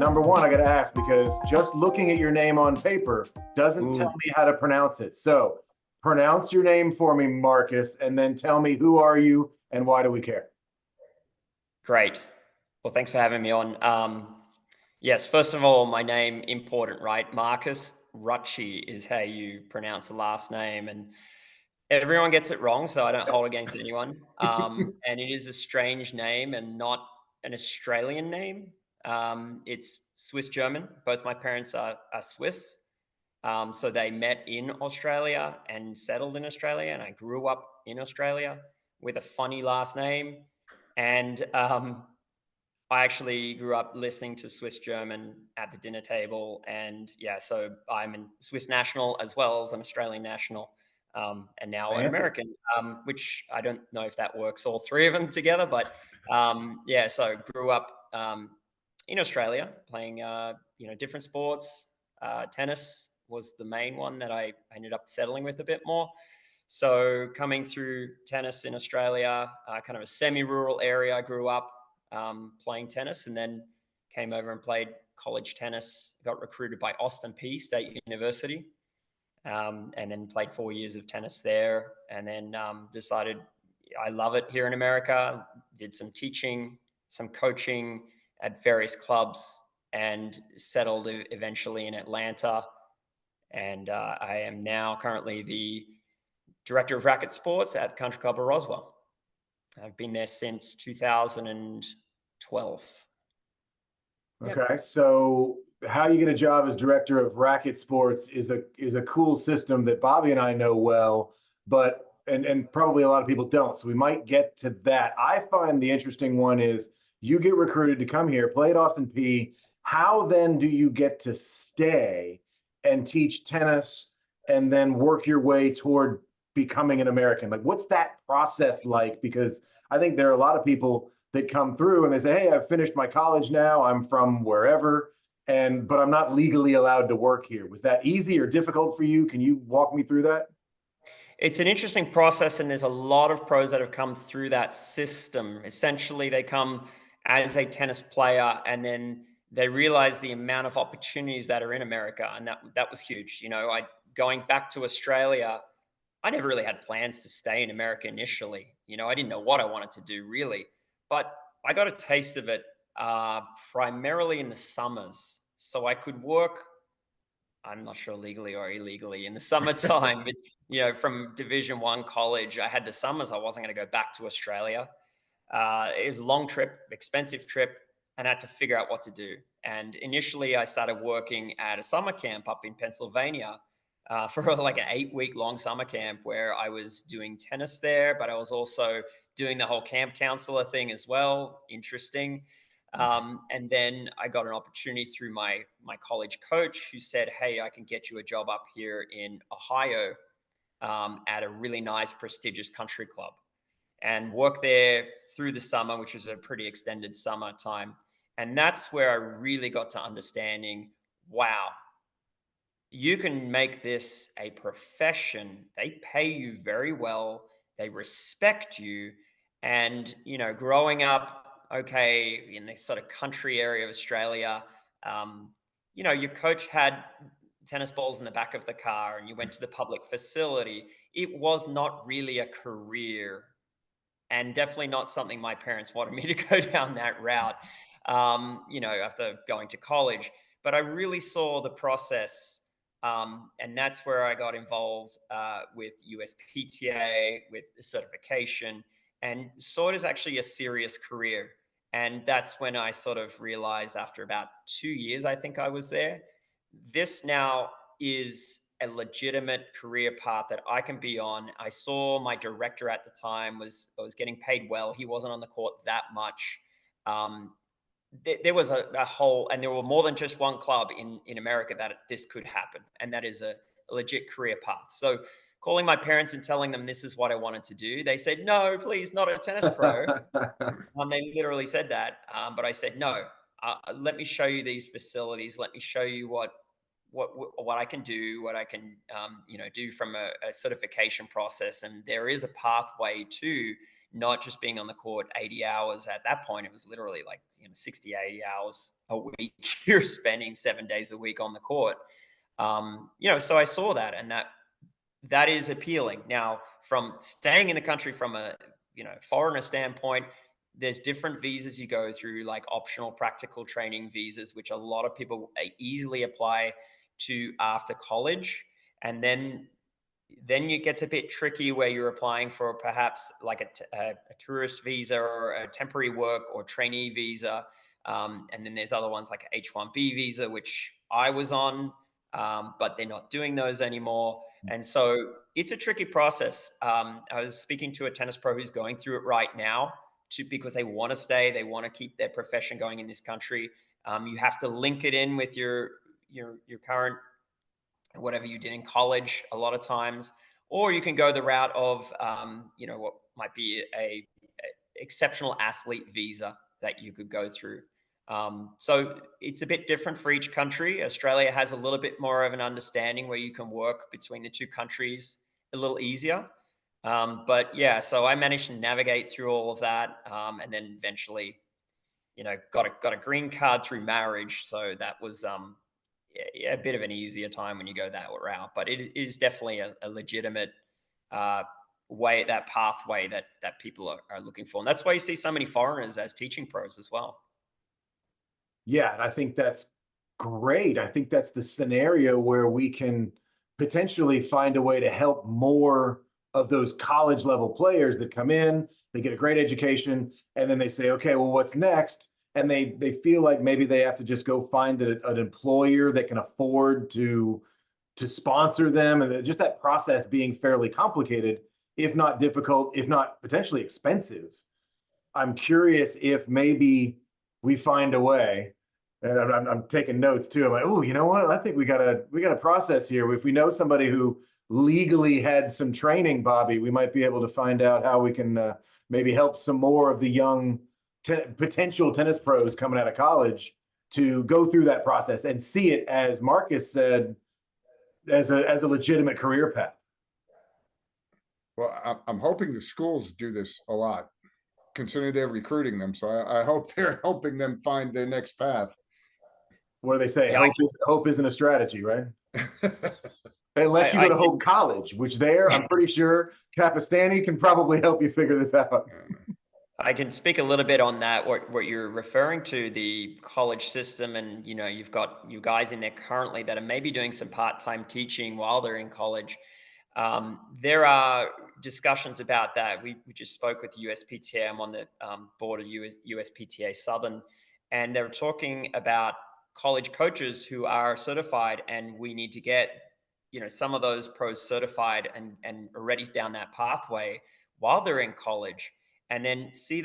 number one, I got to ask because just looking at your name on paper doesn't tell Ooh, me how to pronounce it. So pronounce your name for me, Marcus, and then tell me who are you and why do we care? great. Well, thanks for having me on. Yes, first of all, my name important, right? Marcus Rutsche is how you pronounce the last name, and everyone gets it wrong, so I don't hold against anyone. And it is a strange name and not an Australian name. It's Swiss German. Both my parents are Swiss. So they met in Australia and settled in Australia, and I grew up in Australia with a funny last name. And I actually grew up listening to Swiss German at the dinner table. And yeah, so I'm a Swiss national as well as an Australian national, and now an Fancy. American, which I don't know if that works all three of them together. But yeah, so grew up in Australia playing different sports. Tennis was the main one that I ended up settling with a bit more. So coming through tennis in Australia, kind of a semi-rural area, I grew up playing tennis, and then came over and played college tennis. Got recruited by Austin Peay State University, and then played 4 years of tennis there, and then decided I love it here in America. Did some teaching, some coaching at various clubs, and settled eventually in Atlanta. And I am now currently the director of racket sports at the Country Club of Roswell. I've been there since 2012. Yep. Okay, so how you get a job as director of racket sports is a cool system that Bobby and I know well, but and probably a lot of people don't. So we might get to that. I find the interesting one is you get recruited to come here, play at Austin Peay. How then do you get to stay and teach tennis and then work your way toward becoming an American? Like, what's that process like? Because I think there are a lot of people that come through and they say, "Hey, I've finished my college now. I'm from wherever, and but I'm not legally allowed to work here." Was that easy or difficult for you? Can you walk me through that? It's an interesting process, and there's a lot of pros that have come through that system. Essentially, they come as a tennis player, and then they realize the amount of opportunities that are in America, and that was huge. I going back to Australia, I never really had plans to stay in America initially. I didn't know what I wanted to do really, but I got a taste of it primarily in the summers. So I could work, I'm not sure legally or illegally, in the summertime, but from Division One college, I had the summers. I wasn't going to go back to Australia. It was a long trip, expensive trip, and I had to figure out what to do. And initially, I started working at a summer camp up in Pennsylvania for like an 8 week long summer camp where I was doing tennis there, but I was also doing the whole camp counselor thing as well. Interesting. And then I got an opportunity through my college coach who said, "Hey, I can get you a job up here in Ohio at a really nice, prestigious country club." And work there through the summer, which was a pretty extended summer time. And that's where I really got to understanding, wow, you can make this a profession. They pay you very well. They respect you. And, growing up, okay, in this sort of country area of Australia, um, your coach had tennis balls in the back of the car and you went to the public facility. It was not really a career, and definitely not something my parents wanted me to go down that route, after going to college. But I really saw the process, and that's where I got involved with USPTA, with the certification, and saw it as actually a serious career. And that's when I sort of realized after about 2 years, I think I was there, this now is a legitimate career path that I can be on. I saw my director at the time was getting paid well. He wasn't on the court that much. Um, there was a whole, and there were more than just one club in America that this could happen, and that is a legit career path. So calling my parents and telling them this is what I wanted to do, they said, "No, please, not a tennis pro." They literally said that, but I said, "No, let me show you these facilities. Let me show you what I can do, what I can do from a certification process." And there is a pathway to not just being on the court 80 hours. At that point, it was literally like, 60, 80 hours a week. You're spending 7 days a week on the court. So I saw that, and that is appealing. Now, from staying in the country from a foreigner standpoint, there's different visas you go through, like optional practical training visas, which a lot of people easily apply to after college. And then it gets a bit tricky where you're applying for perhaps like a tourist visa or a temporary work or trainee visa. And then there's other ones like H-1B visa, which I was on, but they're not doing those anymore. And so it's a tricky process. I was speaking to a tennis pro who's going through it right now because they want to stay, they want to keep their profession going in this country. You have to link it in with your current whatever you did in college a lot of times, or you can go the route of what might be a exceptional athlete visa that you could go through. So it's a bit different for each country. Australia has a little bit more of an understanding where you can work between the two countries a little easier. But yeah, so I managed to navigate through all of that, and then eventually, got a green card through marriage. So that was a bit of an easier time when you go that route. But it is definitely a legitimate that pathway that people are looking for, and that's why you see so many foreigners as teaching pros as well. Yeah, and I think that's great. I think that's the scenario where we can potentially find a way to help more of those college level players that come in, they get a great education, and then they say, okay, well, what's next? And they feel like maybe they have to just go find an employer that can afford to sponsor them, and just that process being fairly complicated, if not difficult, if not potentially expensive. I'm curious if maybe we find a way, and I'm taking notes too. I'm like, oh, you know what? I think we got a process here. If we know somebody who legally had some training, Bobby, we might be able to find out how we can maybe help some more of the young potential tennis pros coming out of college to go through that process and see it, as Marcus said, as a legitimate career path. Well, I'm hoping the schools do this a lot, considering they're recruiting them. So I hope they're helping them find their next path. What do they say? Yeah, Hope isn't a strategy, right? Unless you go to Hope College, which I'm pretty sure Capistani can probably help you figure this out. I can speak a little bit on that, what you're referring to, the college system, and you've got you guys in there currently that are maybe doing some part-time teaching while they're in college. There are discussions about that. We just spoke with USPTA. I'm on the board of USPTA Southern, and they were talking about college coaches who are certified, and we need to get some of those pros certified and already down that pathway while they're in college, and then see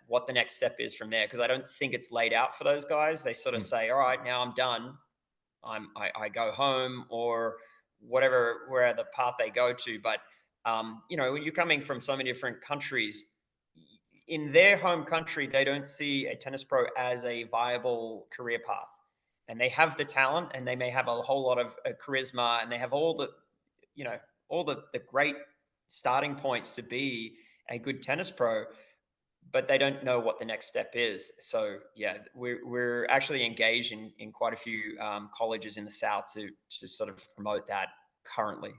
what the next step is from there. Because I don't think it's laid out for those guys. They sort of say, all right, now I'm done. I go home, or whatever, where the path they go to. But when you're coming from so many different countries, in their home country, they don't see a tennis pro as a viable career path. And they have the talent, and they may have a whole lot of charisma, and they have all the great starting points to be a good tennis pro, but they don't know what the next step is. So yeah, we're actually engaged in quite a few colleges in the South to sort of promote that currently.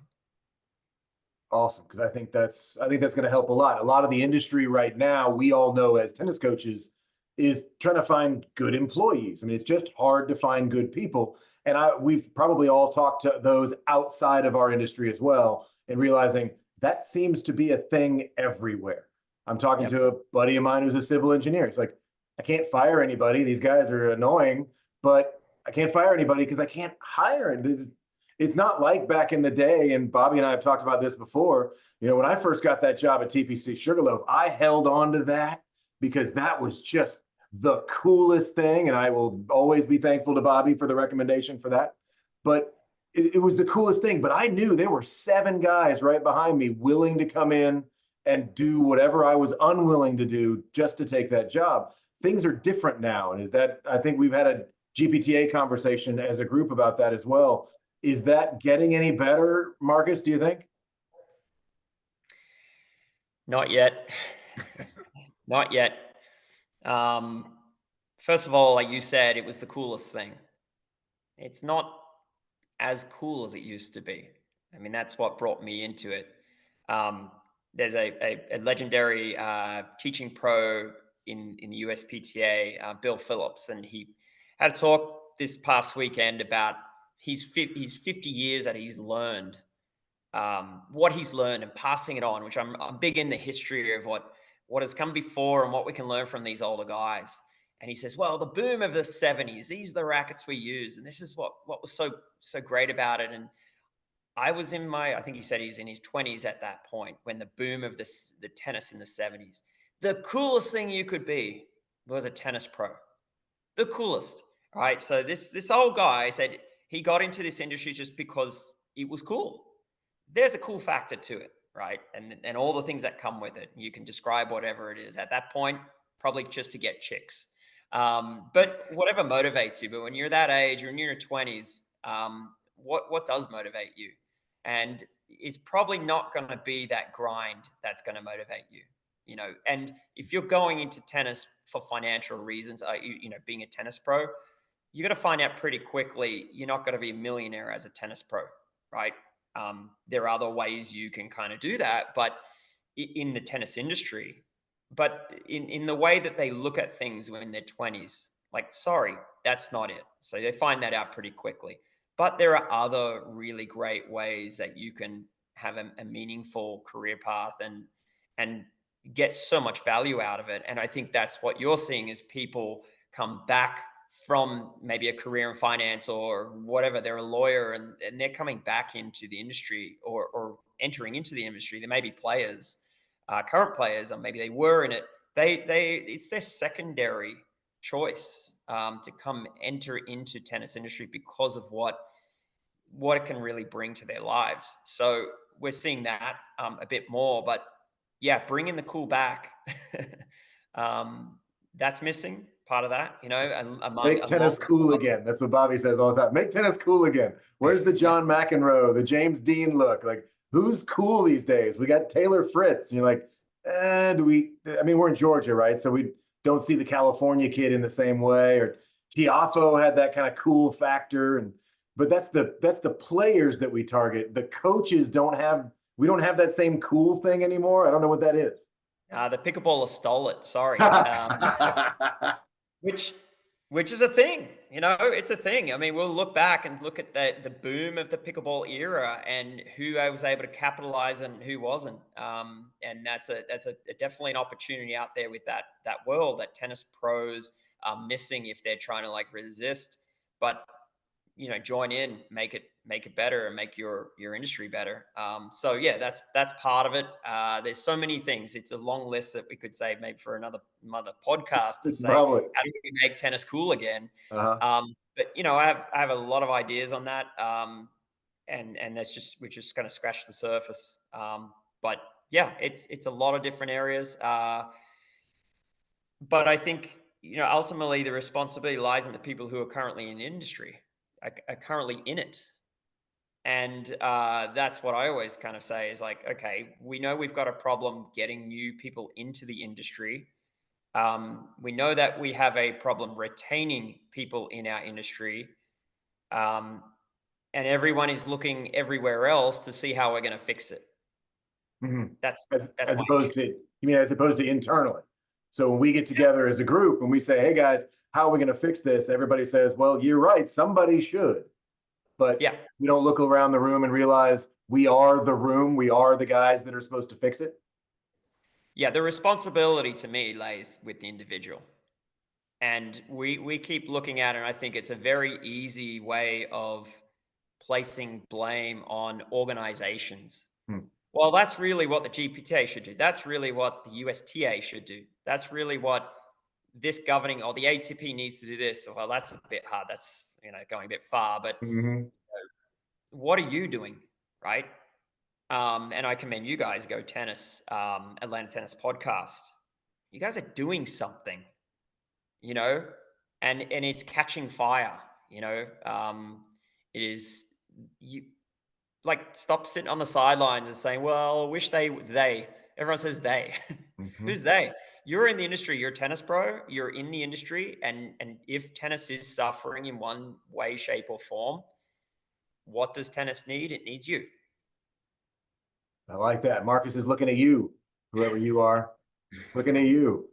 Awesome, because I think that's going to help a lot. A lot of the industry right now, we all know as tennis coaches, is trying to find good employees. I mean, it's just hard to find good people. And we've probably all talked to those outside of our industry as well, and realizing that seems to be a thing everywhere. I'm talking to a buddy of mine who's a civil engineer. It's like, I can't fire anybody. These guys are annoying, but I can't fire anybody because I can't hire it. It's not like back in the day, and Bobby and I have talked about this before. When I first got that job at TPC Sugarloaf, I held on to that because that was just the coolest thing. And I will always be thankful to Bobby for the recommendation for that. But it was the coolest thing. But I knew there were 7 guys right behind me willing to come in and do whatever I was unwilling to do just to take that job. Things are different now. And I think we've had a GPTA conversation as a group about that as well. Is that getting any better, Marcus, do you think? Not yet. Not yet. First of all, like you said, it was the coolest thing. It's not as cool as it used to be. I mean, that's what brought me into it. Um, there's a legendary teaching pro in the USPTA, Bill Phillips, and he had a talk this past weekend about his 50 years that he's learned, what he's learned and passing it on, which I'm big in the history of what has come before and what we can learn from these older guys. And he says, well, the boom of the 70s, these are the rackets we use. And this is what was so great about it. And I think he said he's in his 20s at that point when the boom of the tennis in the 70s. The coolest thing you could be was a tennis pro. The coolest, right? So this old guy said he got into this industry just because it was cool. There's a cool factor to it, right? And all the things that come with it. You can describe whatever it is. At that point, probably just to get chicks. But whatever motivates you. But when you're that age, you're in your 20s, what does motivate you? And it's probably not going to be that grind that's going to motivate you. And if you're going into tennis for financial reasons, being a tennis pro, you're going to find out pretty quickly you're not going to be a millionaire as a tennis pro, right? There are other ways you can kind of do that, but in the tennis industry, but in the way that they look at things when they're 20s, like, sorry, that's not it. So they find that out pretty quickly. But there are other really great ways that you can have a meaningful career path and get so much value out of it. And I think that's what you're seeing is people come back from maybe a career in finance or whatever. They're a lawyer and they're coming back into the industry or entering into the industry. There may be players, current players, or maybe they were in it. It's their secondary choice to come enter into tennis industry because of what it can really bring to their lives. So we're seeing that a bit more, but yeah, bringing the cool back. That's missing part of that, Make along tennis cool again. That's what Bobby says all the time. Make tennis cool again. Where's the yeah, John McEnroe, the James Dean look? Like, who's cool these days? We got Taylor Fritz. And you're like, I mean, we're in Georgia, right? So we don't see the California kid in the same way. Or Tiafo had that kind of cool factor. But that's the players that we target. The coaches we don't have that same cool thing anymore. I don't know what that is. the pickleballer stole it. Sorry. Which is a thing, it's a thing. I mean, we'll look back and look at the boom of the pickleball era and who I was able to capitalize and who wasn't. And that's definitely an opportunity out there with that world that tennis pros are missing if they're trying to like resist. But join in, make it better and make your industry better. So yeah, that's part of it. There's so many things. It's a long list that we could say maybe for another podcast to say, Probably. how do we make tennis cool again? Uh-huh. But I have a lot of ideas on that. And we're just going to scratch the surface. But yeah, it's a lot of different areas. But I think, ultimately the responsibility lies in the people who are currently in the industry, are currently in it. And that's what I always kind of say is like, okay, we know we've got a problem getting new people into the industry. We know that we have a problem retaining people in our industry. Um, and everyone is looking everywhere else to see how we're going to fix it. Mm-hmm. That's As my opposed issue. to, you mean as opposed to internally. So when we get together as a group and we say, hey guys, how are we going to fix this? Everybody says, well, you're right. Somebody should. But Yeah. we don't look around the room and realize we are the room. We are the guys that are supposed to fix it. Yeah. The responsibility to me lays with the individual. And we keep looking at it, and I think it's a very easy way of placing blame on organizations. Hmm. Well, that's really what the GPTA should do. That's really what the USTA should do. That's really what this governing or the ATP needs to do this. Well, that's a bit hard. That's, going a bit far, but Mm-hmm. what are you doing? Right. And I commend you guys, Go Tennis, Atlanta Tennis Podcast. You guys are doing something, you know, and it's catching fire, it is you like stop sitting on the sidelines and saying, well, I wish they everyone says they Who's they? You're in the industry, you're a tennis pro, you're in the industry, and if tennis is suffering in one way, shape, or form, what does tennis need? It needs you. I like that. Marcus is looking at you, whoever you are, looking at you.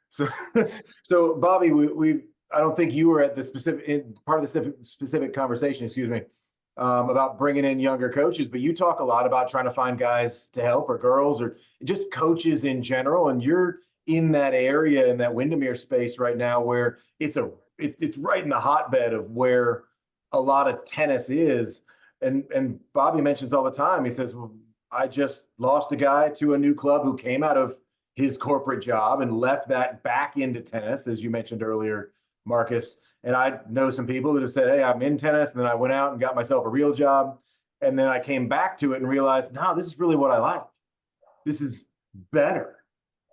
So, so Bobby, I don't think you were at the part of the specific conversation, excuse me, about bringing in younger coaches, but you talk a lot about trying to find guys to help, or girls, or just coaches in general. And you're in that area, in that Windermere space right now, where it's right in the hotbed of where a lot of tennis is. And Bobby mentions all the time, he says, well, I just lost a guy to a new club who came out of his corporate job and left that back into tennis, as you mentioned earlier, Marcus. And I know some people that have said, hey, I'm in tennis. And then I went out and got myself a real job. And then I came back to it and realized, no, this is really what I like. This is better.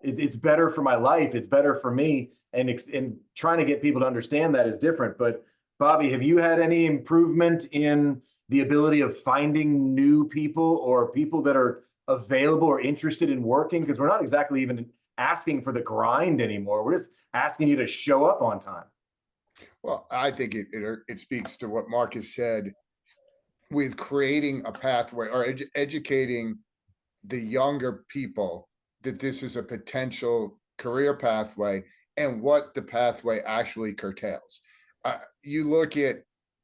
It's better for my life. It's better for me. And trying to get people to understand that is different. But Bobby, have you had any improvement in the ability of finding new people or people that are available or interested in working? Because we're not exactly even asking for the grind anymore. We're just asking you to show up on time. Well, I think it speaks to what Marcus said with creating a pathway or educating the younger people that this is a potential career pathway and what the pathway actually curtails. You look at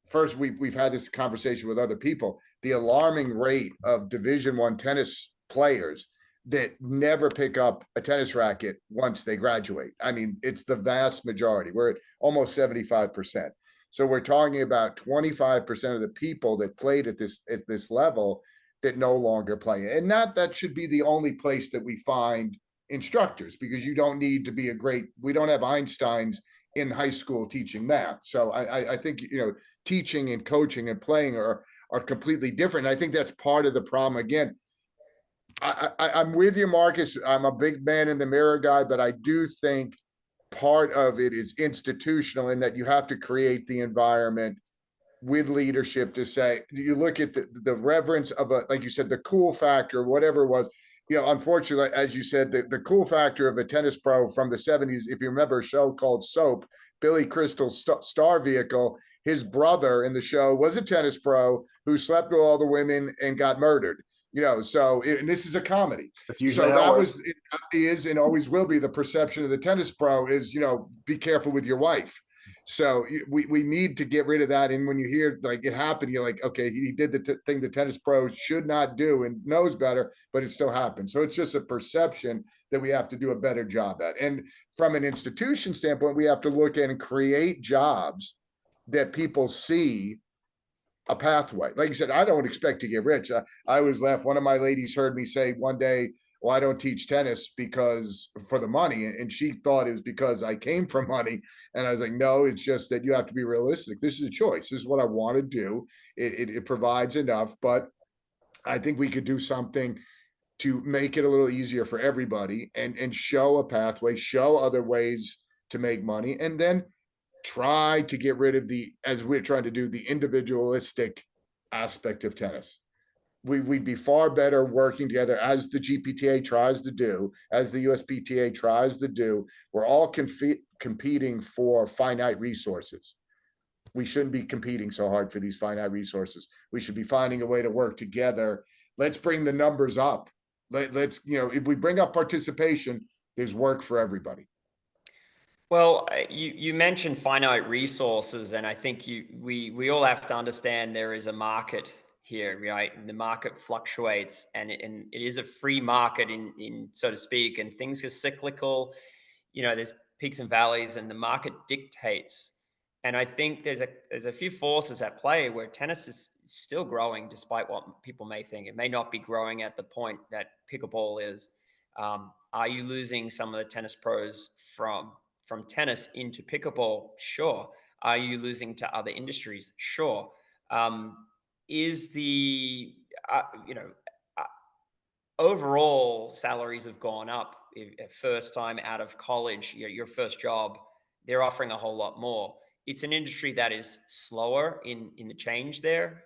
first, we've had this conversation with other people, the alarming rate of Division I tennis players that never pick up a tennis racket once they graduate. I mean, it's the vast majority. We're at almost 75%. So we're talking about 25% of the people that played at this level that no longer play. And that should be the only place that we find instructors, because you don't need to be we don't have Einsteins in high school teaching math. So I think, teaching and coaching and playing are completely different. And I think that's part of the problem. Again, I'm with you, Marcus. I'm a big man in the mirror guy, but I do think part of it is institutional in that you have to create the environment with leadership to say, you look at the reverence of like you said, the cool factor, whatever it was. Unfortunately, as you said, the cool factor of a tennis pro from the 70s, if you remember a show called Soap, Billy Crystal's star vehicle, his brother in the show was a tennis pro who slept with all the women and got murdered. And this is a comedy. That's usually so how that it is and always will be the perception of the tennis pro is, be careful with your wife. So we need to get rid of that. And when you hear like it happened, you're like, okay, he did the thing the tennis pro should not do and knows better, but it still happens. So it's just a perception that we have to do a better job at. And from an institution standpoint, we have to look at and create jobs that people see a pathway. Like you said, I don't expect to get rich. I always laugh. One of my ladies heard me say one day, well, I don't teach tennis because for the money. And she thought it was because I came from money. And I was like, no, it's just that you have to be realistic. This is a choice. This is what I want to do. It provides enough, but I think we could do something to make it a little easier for everybody and show a pathway, show other ways to make money, and then try to get rid of as we're trying to do, the individualistic aspect of tennis. We'd be far better working together, as the GPTA tries to do, as the USPTA tries to do. We're all competing for finite resources. We shouldn't be competing so hard for these finite resources. We should be finding a way to work together. Let's bring the numbers up. Let's, if we bring up participation, there's work for everybody. Well, you mentioned finite resources, and I think we all have to understand there is a market here, right? And the market fluctuates, and it is a free market in so to speak, and things are cyclical. There's peaks and valleys, and the market dictates. And I think there's a few forces at play where tennis is still growing, despite what people may think. It may not be growing at the point that pickleball is. Are you losing some of the tennis pros from tennis into pickleball? Sure. Are you losing to other industries? Sure. Is the overall salaries have gone up. First time out of college, your first job, they're offering a whole lot more. It's an industry that is slower in the change there,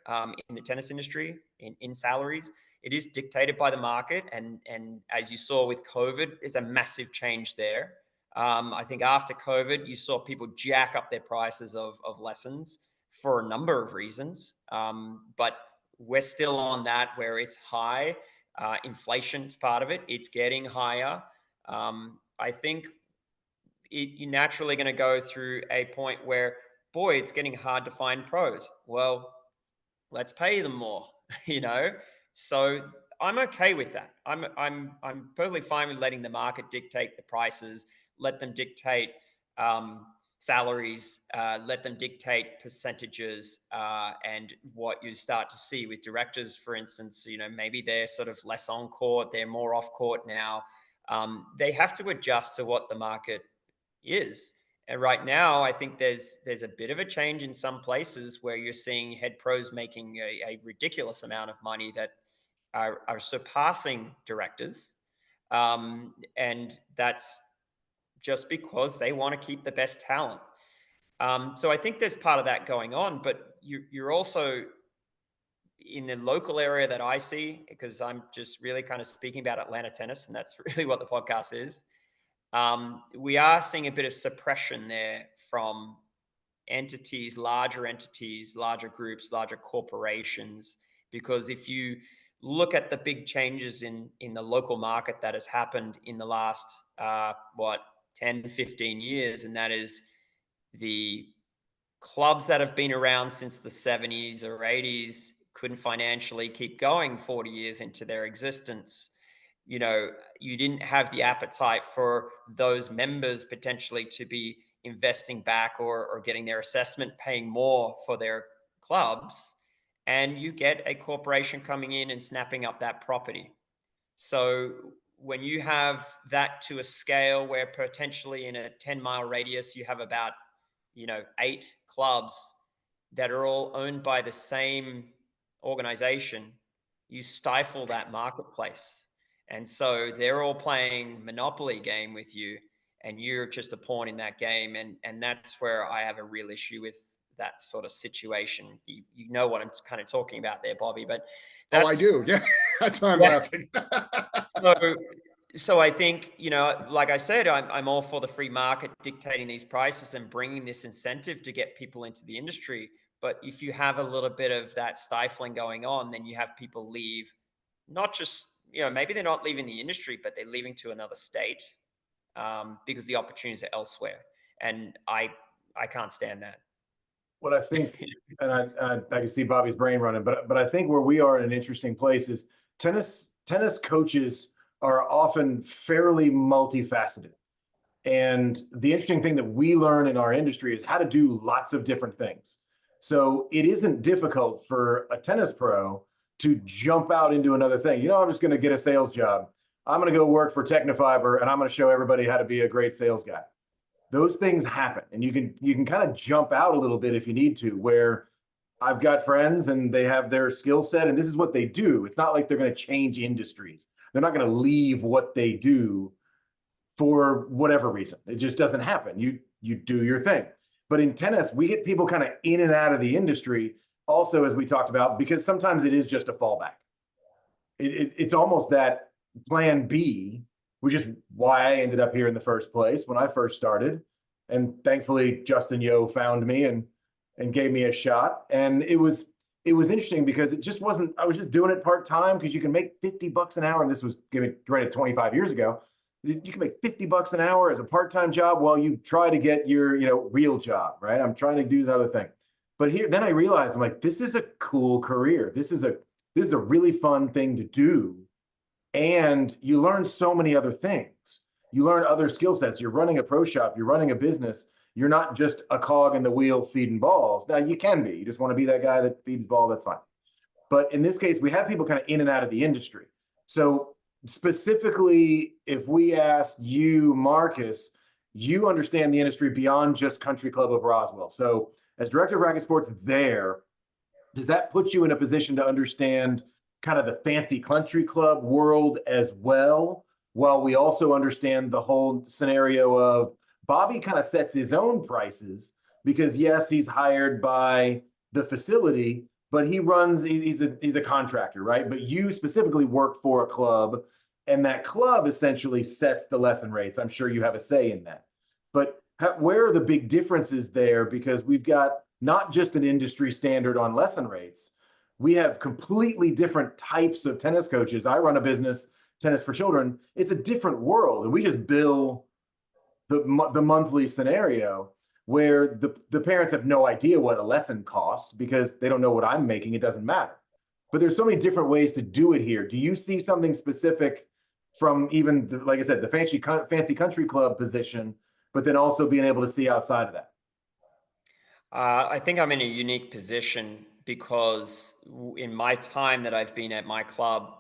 in the tennis industry, in salaries. it is dictated by the market. And as you saw with COVID, there's a massive change there. I think after COVID, you saw people jack up their prices of lessons for a number of reasons. But we're still on that where it's high. Inflation's part of it. It's getting higher. I think you're naturally going to go through a point where, boy, it's getting hard to find pros. Well, let's pay them more, you know? So I'm okay with that. I'm perfectly fine with letting the market dictate the prices, let them dictate salaries, let them dictate percentages, and what you start to see with directors, for instance, you know, maybe they're sort of less on court, they're more off court now. They have to adjust to what the market is. And right now, I think there's a bit of a change in some places where you're seeing head pros making a ridiculous amount of money that are surpassing directors. And that's just because they want to keep the best talent. So I think there's part of that going on, but you're also in the local area that I see, because I'm just really kind of speaking about Atlanta tennis, and that's really what the podcast is. We are seeing a bit of suppression there from entities, larger groups, larger corporations, because if you look at the big changes in the local market that has happened in the last, 10, 15 years, and that is the clubs that have been around since the 70s or 80s couldn't financially keep going 40 years into their existence. You know, you didn't have the appetite for those members potentially to be investing back or getting their assessment, paying more for their clubs. And you get a corporation coming in and snapping up that property. So when you have that to a scale where potentially in a 10-mile radius, you have about, 8 clubs that are all owned by the same organization, you stifle that marketplace. And so they're all playing Monopoly game with you, and you're just a pawn in that game. And that's where I have a real issue with that sort of situation. You know what I'm kind of talking about there, Bobby, but Oh, I do. Yeah. That's why I'm laughing. So I think, like I said, I'm all for the free market dictating these prices and bringing this incentive to get people into the industry. But if you have a little bit of that stifling going on, then you have people leave, not just, maybe they're not leaving the industry, but they're leaving to another state because the opportunities are elsewhere. And I can't stand that. What I think, and I can see Bobby's brain running, but I think where we are in an interesting place is tennis coaches are often fairly multifaceted. And the interesting thing that we learn in our industry is how to do lots of different things. So it isn't difficult for a tennis pro to jump out into another thing. I'm just going to get a sales job. I'm going to go work for Technofiber, and I'm going to show everybody how to be a great sales guy. Those things happen, and you can kind of jump out a little bit if you need to, where I've got friends and they have their skill set and this is what they do. It's not like they're going to change industries. They're not going to leave what they do for whatever reason. It just doesn't happen. You do your thing. But in tennis, we get people kind of in and out of the industry also, as we talked about, because sometimes it is just a fallback. It's almost that plan B, which is why I ended up here in the first place when I first started. And thankfully, Justin Yo found me and gave me a shot. And it was interesting because it just wasn't, I was just doing it part-time because you can make $50 an hour. And this was given 25 years ago. You can make $50 an hour as a part-time job while you try to get your, real job, right? I'm trying to do the other thing. But then I realized, I'm like, this is a cool career. This is a really fun thing to do. And you learn so many other things. You learn other skill sets. You're running a pro shop. You're running a business. You're not just a cog in the wheel feeding balls. Now, you can be. You just want to be that guy that feeds ball. That's fine. But in this case, we have people kind of in and out of the industry. So specifically, if we asked you, Marcus, you understand the industry beyond just Country Club of Roswell. So as director of Racket Sports there, does that put you in a position to understand kind of the fancy country club world as well, while we also understand the whole scenario of Bobby kind of sets his own prices because, yes, he's hired by the facility, but he's a contractor, right? But you specifically work for a club, and that club essentially sets the lesson rates. I'm sure you have a say in that. But where are the big differences there? Because we've got not just an industry standard on lesson rates. We have completely different types of tennis coaches. I run a business, Tennis for Children. It's a different world, and we just bill the monthly scenario where the parents have no idea what a lesson costs because they don't know what I'm making. It doesn't matter. But there's so many different ways to do it here. Do you see something specific from even, like I said, the fancy country club position, but then also being able to see outside of that? I think I'm in a unique position because in my time that I've been at my club,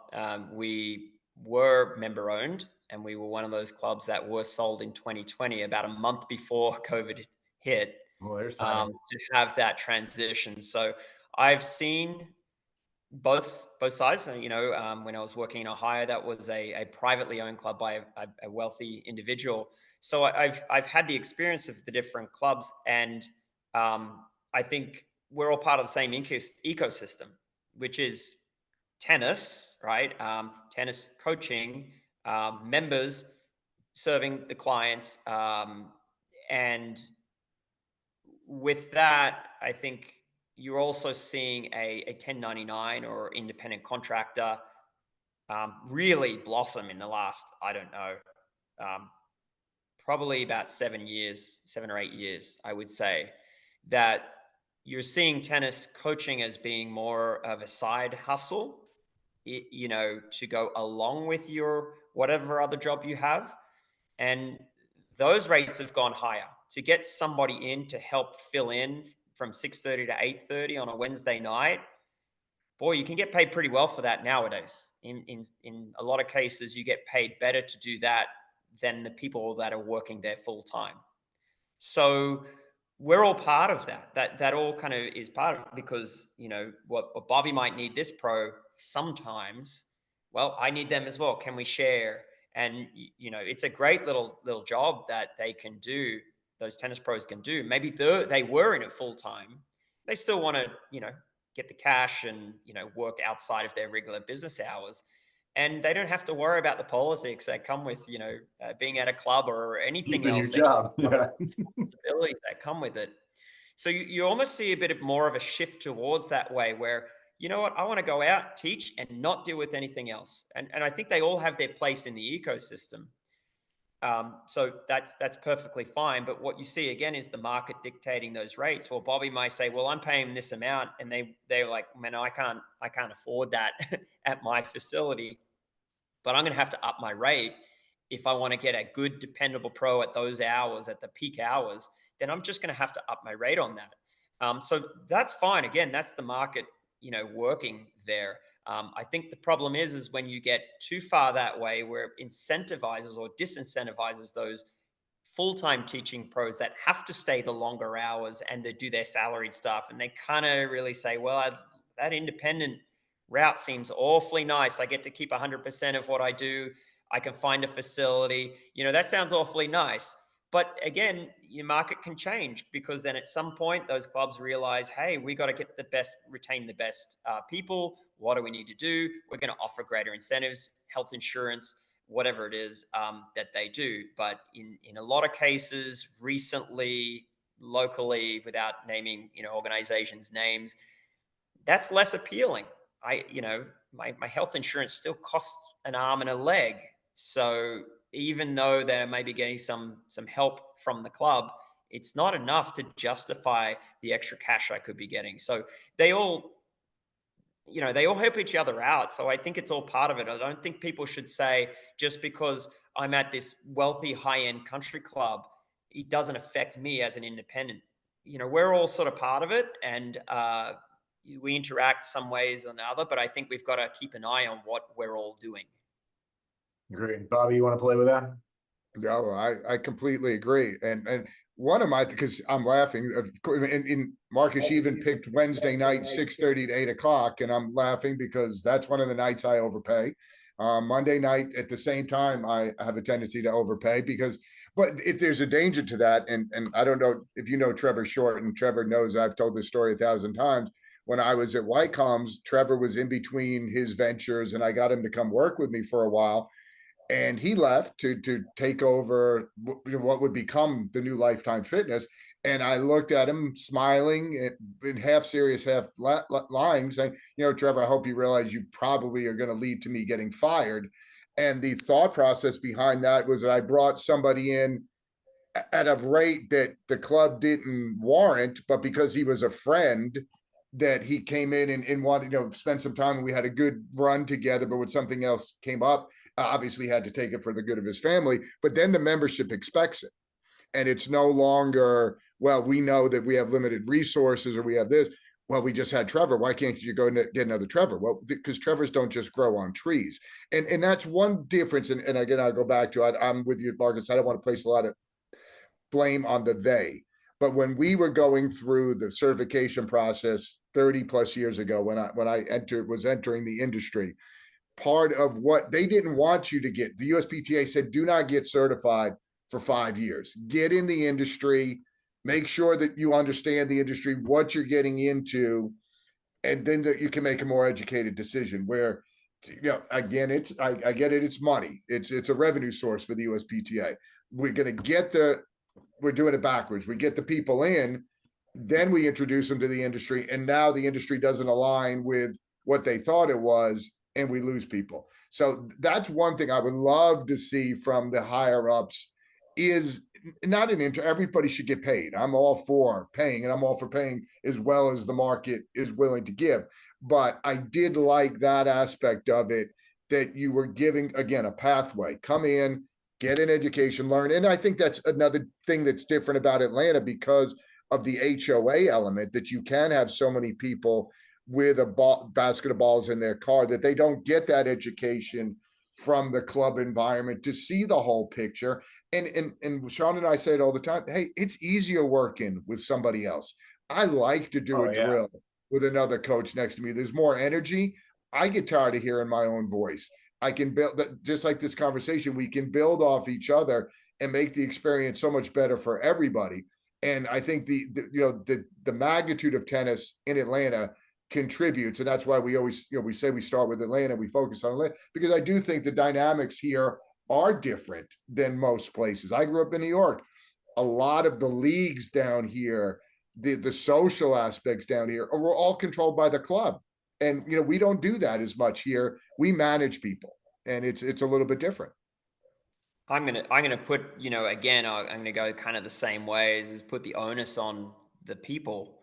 we were member owned, and we were one of those clubs that were sold in 2020, about a month before COVID hit, Well, there's time. to have that transition. So I've seen both sides. When I was working in Ohio, that was a privately owned club by a wealthy individual. So I've had the experience of the different clubs, and I think we're all part of the same ecosystem, which is tennis, right? Tennis coaching, members serving the clients, and with that, I think you're also seeing a 1099 or independent contractor really blossom in the last, I don't know, um, probably about 7 years, 7 or 8 years, I would say, that you're seeing tennis coaching as being more of a side hustle, to go along with your whatever other job you have. And those rates have gone higher. To get somebody in to help fill in from 6:30 to 8:30 on a Wednesday night, boy, you can get paid pretty well for that nowadays. In a lot of cases, you get paid better to do that than the people that are working there full time. So we're all part of that. That all kind of is part of it, because what Bobby might need this pro sometimes. Well, I need them as well. Can we share? And it's a great little job that they can do. Those tennis pros can do. Maybe they were in it full time. They still want to get the cash and work outside of their regular business hours, and they don't have to worry about the politics that come with being at a club or anything Keeping your else, job. Yeah. responsibilities that come with it. So you almost see a bit more of a shift towards that way, where you know what, I want to go out, teach, and not deal with anything else. And I think they all have their place in the ecosystem. So that's perfectly fine. But what you see again is the market dictating those rates. Well, Bobby might say, "Well, I'm paying this amount," and they're like, "Man, I can't afford that at my facility, but I'm going to have to up my rate if I want to get a good, dependable pro at those hours, at the peak hours. Then I'm just going to have to up my rate on that." So that's fine. Again, that's the market, working there. I think the problem is when you get too far that way, where it incentivizes or disincentivizes those full-time teaching pros that have to stay the longer hours and they do their salaried stuff, and they kind of really say, well, that independent route seems awfully nice. I get to keep 100% of what I do. I can find a facility. That sounds awfully nice. But again, your market can change, because then at some point those clubs realize, hey, we got to get the best, retain the best people. What do we need to do? We're going to offer greater incentives, health insurance, whatever it is that they do. But in a lot of cases, recently, locally, without naming organizations' names, that's less appealing. My health insurance still costs an arm and a leg. So even though they may be getting some help from the club, it's not enough to justify the extra cash I could be getting. So they all they all help each other out. So I think it's all part of it. I don't think people should say, just because I'm at this wealthy high-end country club, it doesn't affect me as an independent. We're all sort of part of it, and we interact some ways or another, but I think we've got to keep an eye on what we're all doing. Great. Bobby, you want to play with that? No, I completely agree. And one of my, because I'm laughing, of course, in Marcus even picked Wednesday night 6:30 to 8 o'clock, and I'm laughing because that's one of the nights I overpay. Monday night at the same time, I have a tendency to overpay but if there's a danger to that, and I don't know if you know Trevor Short, and Trevor knows I've told this story 1,000 times. when I was at Wycombs, Trevor was in between his ventures, and I got him to come work with me for a while. And he left to take over what would become the new Lifetime Fitness. And I looked at him smiling and half serious, half lying, saying, Trevor, I hope you realize you probably are going to lead to me getting fired. And the thought process behind that was that I brought somebody in at a rate that the club didn't warrant, but because he was a friend, that he came in and wanted spend some time, and we had a good run together. But when something else came up, obviously had to take it for the good of his family. But then the membership expects it, and it's no longer, well, we know that we have limited resources, or we have this. Well, we just had Trevor. Why can't you go and get another Trevor? Well, because Trevors don't just grow on trees. And that's one difference. And again, I'll go back to, I'm with you, Marcus. I don't want to place a lot of blame on the they. But when we were going through the certification process 30 plus years ago, when I was entering the industry, part of what they didn't want you to get, the USPTA said, do not get certified for 5 years. Get in the industry, make sure that you understand the industry, what you're getting into, and then that you can make a more educated decision. Where, again, I get it, it's money, it's a revenue source for the USPTA. We're doing it backwards. We get the people in, then we introduce them to the industry, and now the industry doesn't align with what they thought it was, and we lose people. So that's one thing I would love to see from the higher ups, is not everybody should get paid. I'm all for paying, and I'm all for paying as well as the market is willing to give. But I did like that aspect of it, that you were giving, again, a pathway. Come in, get an education, learn. And I think that's another thing that's different about Atlanta, because of the HOA element, that you can have so many people with a basket of balls in their car that they don't get that education from the club environment to see the whole picture. And Shaun and I say it all the time. Hey, it's easier working with somebody else. I like to do a drill with another coach next to me. There's more energy. I get tired of hearing my own voice. I can build, just like this conversation, we can build off each other and make the experience so much better for everybody. And I think the magnitude of tennis in Atlanta contributes, and that's why we always, we say we start with Atlanta, we focus on Atlanta, because I do think the dynamics here are different than most places. I grew up in New York. A lot of the leagues down here, the social aspects down here, are all controlled by the club. And we don't do that as much here. We manage people, and it's a little bit different. I'm gonna put, again, I'm gonna go kind of the same way, is put the onus on the people.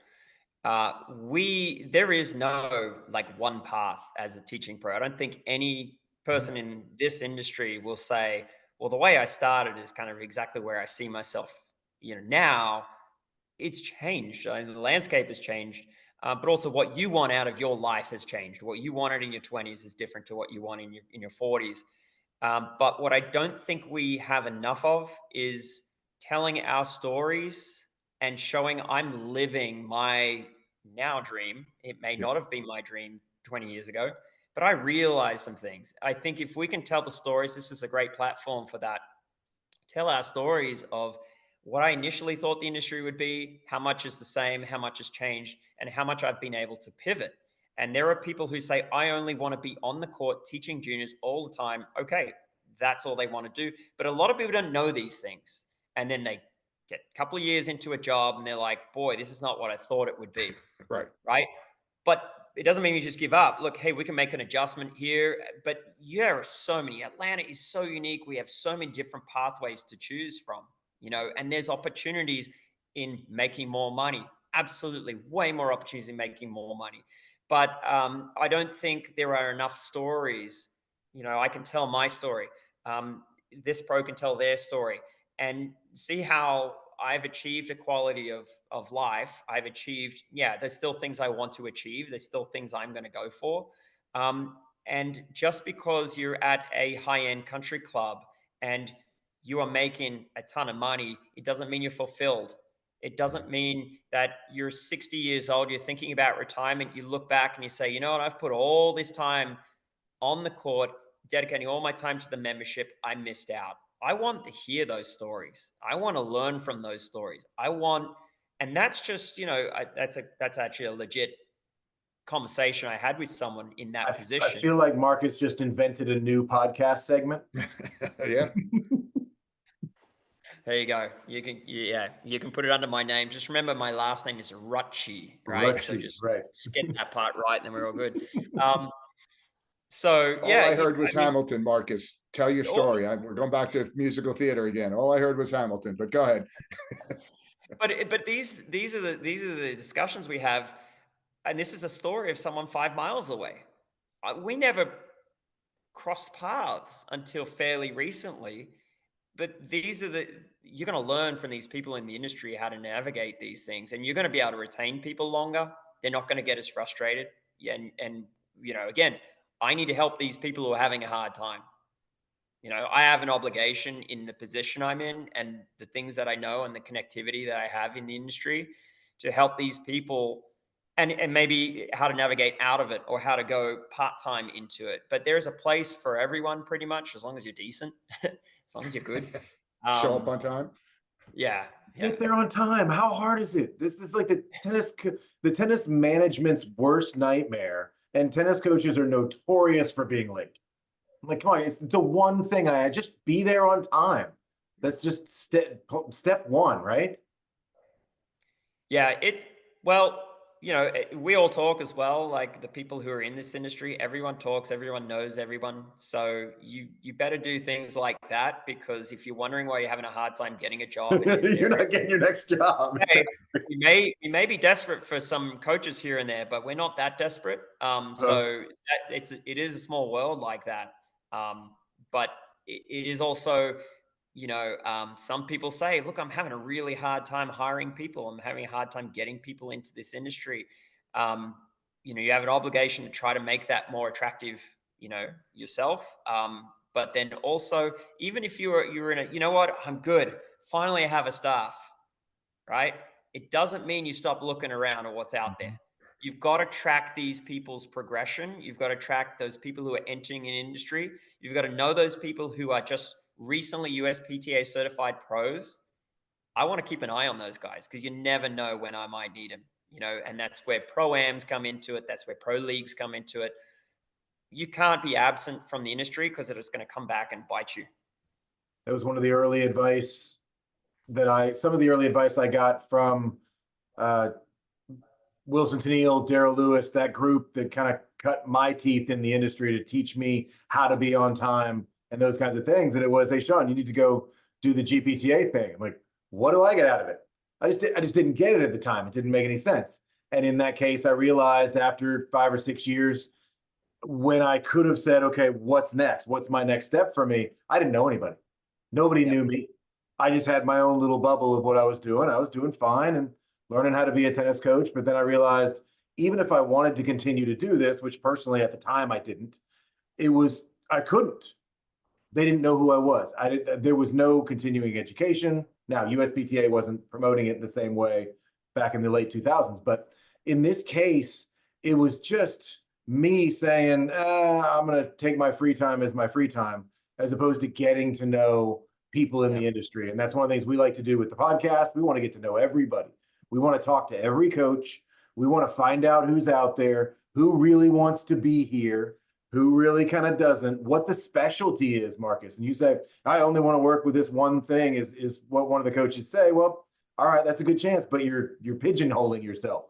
There is no like one path as a teaching pro. I don't think any person in this industry will say, well, the way I started is kind of exactly where I see myself. Now it's changed. I mean, the landscape has changed, but also what you want out of your life has changed. What you wanted in your 20s is different to what you want in your 40s. But what I don't think we have enough of is telling our stories and showing I'm living my now dream. It may not have been my dream 20 years ago, but I realized some things. I think if we can tell the stories, this is a great platform for that. Tell our stories of what I initially thought the industry would be, how much is the same, how much has changed, and how much I've been able to pivot. And there are people who say, I only want to be on the court teaching juniors all the time. Okay, that's all they want to do. But a lot of people don't know these things. And then they get a couple of years into a job and they're like, boy, this is not what I thought it would be. Right. Right. But it doesn't mean you just give up. Look, hey, we can make an adjustment here. But there are so many. Atlanta is so unique. We have so many different pathways to choose from, and there's opportunities in making more money. Absolutely. Way more opportunities in making more money. But I don't think there are enough stories. I can tell my story. This pro can tell their story and see how I've achieved a quality of life. I've achieved, there's still things I want to achieve. There's still things I'm going to go for. And just because you're at a high-end country club and you are making a ton of money, it doesn't mean you're fulfilled. It doesn't mean that you're 60 years old, you're thinking about retirement, you look back and you say, you know what, I've put all this time on the court, dedicating all my time to the membership, I missed out. I want to hear those stories. I want to learn from those stories. And that's just, that's actually a legit conversation I had with someone in that I position. feel like Marcus just invented a new podcast segment. Yeah. There you go. You can put it under my name. Just remember my last name is Rutsche, right? So Rutsche, just right. get that part right, and then we're all good. So All yeah, I heard was I mean, Hamilton, Marcus. Tell your story. We're going back to musical theater again. All I heard was Hamilton, but go ahead. but these are the discussions we have, and this is a story of someone 5 miles away. We never crossed paths until fairly recently, but you're going to learn from these people in the industry how to navigate these things, and you're going to be able to retain people longer. They're not going to get as frustrated. And again, I need to help these people who are having a hard time. I have an obligation in the position I'm in and the things that I know and the connectivity that I have in the industry to help these people, and maybe how to navigate out of it or how to go part-time into it. But there's a place for everyone pretty much, as long as you're decent, as long as you're good. Show up on time. Yeah. Get there on time. How hard is it? This is like the tennis management's worst nightmare. And tennis coaches are notorious for being late. I'm like, come on, it's the one thing just be there on time. That's just step one, right? Yeah, well, we all talk as well. Like the people who are in this industry, everyone talks, everyone knows everyone. So you better do things like that, because if you're wondering why you're having a hard time getting a job in this You're area, not getting your next job. hey, we may be desperate for some coaches here and there, but we're not that desperate. So it is a small world like that. But it is also, some people say, look, I'm having a really hard time hiring people. I'm having a hard time getting people into this industry. You have an obligation to try to make that more attractive, yourself. But then also, even if you're in you know what, I'm good. Finally, I have a staff, right? It doesn't mean you stop looking around at what's out there. You've got to track these people's progression. You've got to track those people who are entering an industry. You've got to know those people who are just recently USPTA certified pros. I want to keep an eye on those guys, because you never know when I might need them, and that's where pro-ams come into it. That's where pro leagues come into it. You can't be absent from the industry, because it's going to come back and bite you. That was one of the early advice some of the early advice I got from Wilson Tennille, Darrell Lewis, that group that kind of cut my teeth in the industry to teach me how to be on time and those kinds of things. And it was, hey, Shaun, you need to go do the GPTA thing. I'm like, what do I get out of it? I just didn't get it at the time. It didn't make any sense. And in that case, I realized after 5 or 6 years, when I could have said, okay, what's next? What's my next step for me? I didn't know anybody. Nobody knew me. I just had my own little bubble of what I was doing. I was doing fine and learning how to be a tennis coach. But then I realized, even if I wanted to continue to do this, which personally at the time I didn't, I couldn't. They didn't know who I was. There was no continuing education. Now, USPTA wasn't promoting it in the same way back in the late 2000s. But in this case, it was just me saying, I'm going to take my free time as my free time, as opposed to getting to know people in the industry. And that's one of the things we like to do with the podcast. We want to get to know everybody. We want to talk to every coach. We want to find out who's out there, who really wants to be here, who really kind of doesn't, what the specialty is, Marcus. And you say, I only want to work with this one thing, is what one of the coaches say. Well, all right, that's a good chance, but you're pigeonholing yourself.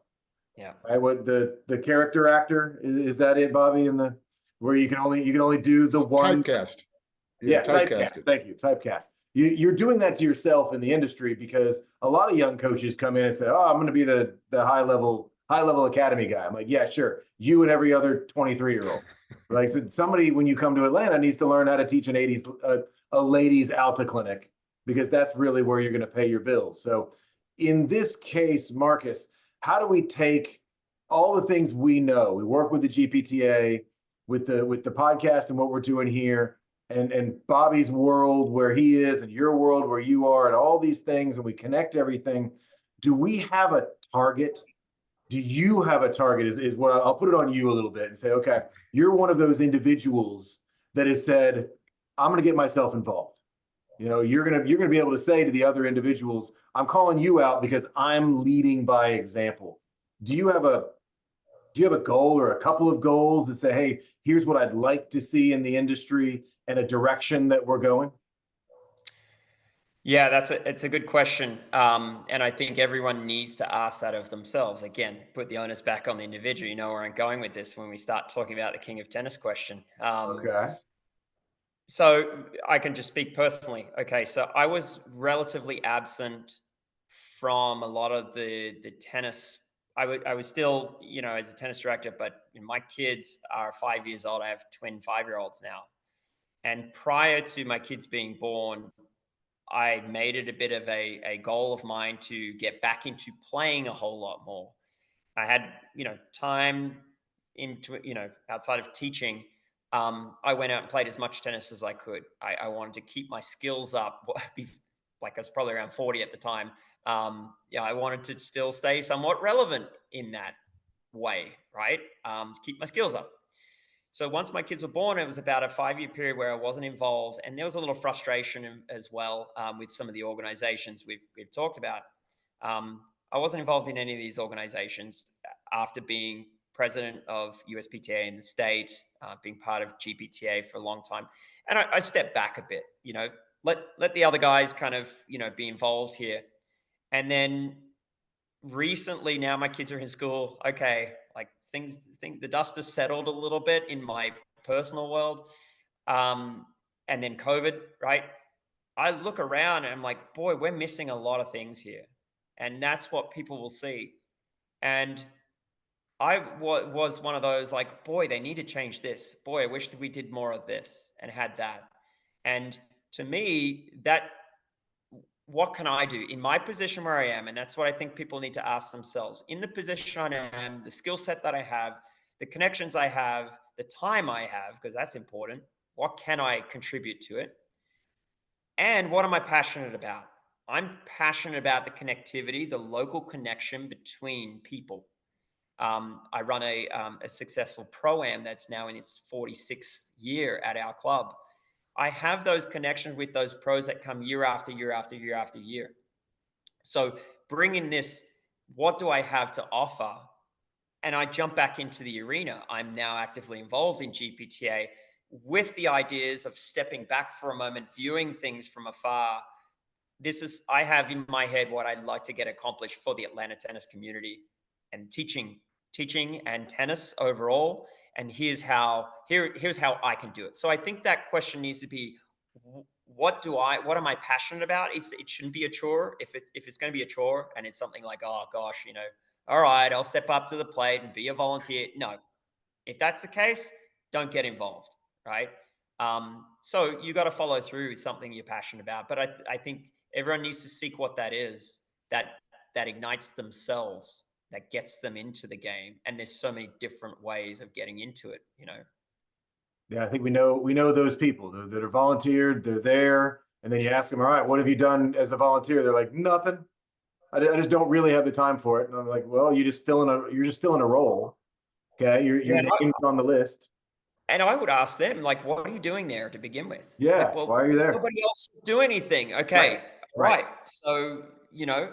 Yeah. Right. What the character actor, is that it, Bobby? Where you can only do the one Typecast. Yeah, typecast. Thank you. Typecast. You're doing that to yourself in the industry, because a lot of young coaches come in and say, oh, I'm going to be the high level academy guy. I'm like, yeah, sure. You and every other 23-year-old. Like I said, somebody, when you come to Atlanta, needs to learn how to teach a ladies Alta clinic, because that's really where you're going to pay your bills. So in this case, Marcus, how do we take all the things we know? We work with the GPTA, with the podcast and what we're doing here, and Bobby's world where he is, and your world where you are, and all these things, and we connect everything. Do we have a target? Do you have a target? Is what I'll put it on you a little bit and say, okay, you're one of those individuals that has said, I'm going to get myself involved. You're going to be able to say to the other individuals, I'm calling you out because I'm leading by example. Do you have do you have a goal or a couple of goals that say, hey, here's what I'd like to see in the industry and a direction that we're going? Yeah, it's a good question, and I think everyone needs to ask that of themselves. Again, put the onus back on the individual. You know where I'm going with this when we start talking about the king of tennis question. Okay. So I can just speak personally. Okay, so I was relatively absent from a lot of the tennis. I was still, as a tennis director, but my kids are 5 years old. I have twin 5-year-olds now, and prior to my kids being born, I made it a bit of a goal of mine to get back into playing a whole lot more. I had, time into, outside of teaching. I went out and played as much tennis as I could. I wanted to keep my skills up. Like I was probably around 40 at the time. Yeah, I wanted to still stay somewhat relevant in that way, right? To keep my skills up. So once my kids were born, it was about a 5-year period where I wasn't involved, and there was a little frustration as well with some of the organizations we've talked about. I wasn't involved in any of these organizations after being president of USPTA in the state, being part of GPTA for a long time, and I stepped back a bit. Let the other guys kind of be involved here, and then recently, now my kids are in school. Okay, like think the dust has settled a little bit in my personal world. Um, and then COVID, right? I look around and I'm like, boy, we're missing a lot of things here. And that's what people will see. And was one of those like, boy, they need to change this. Boy, I wish that we did more of this and had that. And to me, that what can I do in my position where I am? And that's what I think people need to ask themselves. In the position I am, the skill set that I have, the connections I have, the time I have, because that's important. What can I contribute to it? And what am I passionate about? I'm passionate about the connectivity, the local connection between people. I run a successful pro-am that's now in its 46th year at our club. I have those connections with those pros that come year after year after year after year. So bringing this, what do I have to offer? And I jump back into the arena. I'm now actively involved in GPTA with the ideas of stepping back for a moment, viewing things from afar. I have in my head what I'd like to get accomplished for the Atlanta tennis community and teaching and tennis overall. And here's how I can do it. So I think that question needs to be, what am I passionate about? It shouldn't be a chore. If it's going to be a chore and it's something like, oh gosh, all right, I'll step up to the plate and be a volunteer. No, if that's the case, don't get involved, right? So you got to follow through with something you're passionate about. But I think everyone needs to seek what that is that ignites themselves, that gets them into the game. And there's so many different ways of getting into it, Yeah, I think we know those people that are volunteered, they're there, and then you ask them, all right, what have you done as a volunteer? They're like, nothing. I just don't really have the time for it. And I'm like, well, you're just filling a role. Okay, your Yeah, name's on the list. and I would ask them, like, what are you doing there to begin with? Like, Yeah, well, why are you there? nobody else do anything. Right, Okay, right. right. So,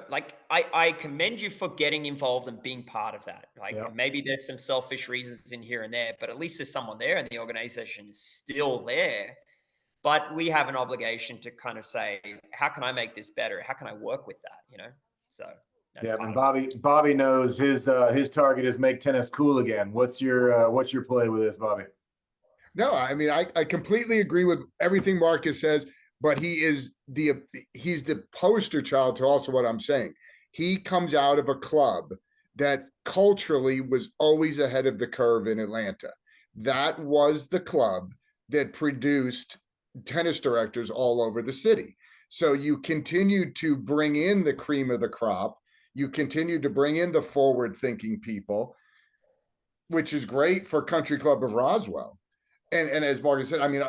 like I commend you for getting involved and being part of that. Like Yeah, maybe there's some selfish reasons in here and there, but at least there's someone there and the organization is still there. But we have an obligation to kind of say, how can I make this better? How can I work with that? So that's yeah. And part of it. Bobby knows his target is make tennis cool again. What's your play with this, Bobby? No, I mean, I completely agree with everything Marcus says, but he's the poster child to also what I'm saying. He comes out of a club that culturally was always ahead of the curve in Atlanta. That was the club that produced tennis directors all over the city. So you continue to bring in the cream of the crop. You continue to bring in the forward thinking people, which is great for Country Club of Roswell. And as Marcus said, I mean,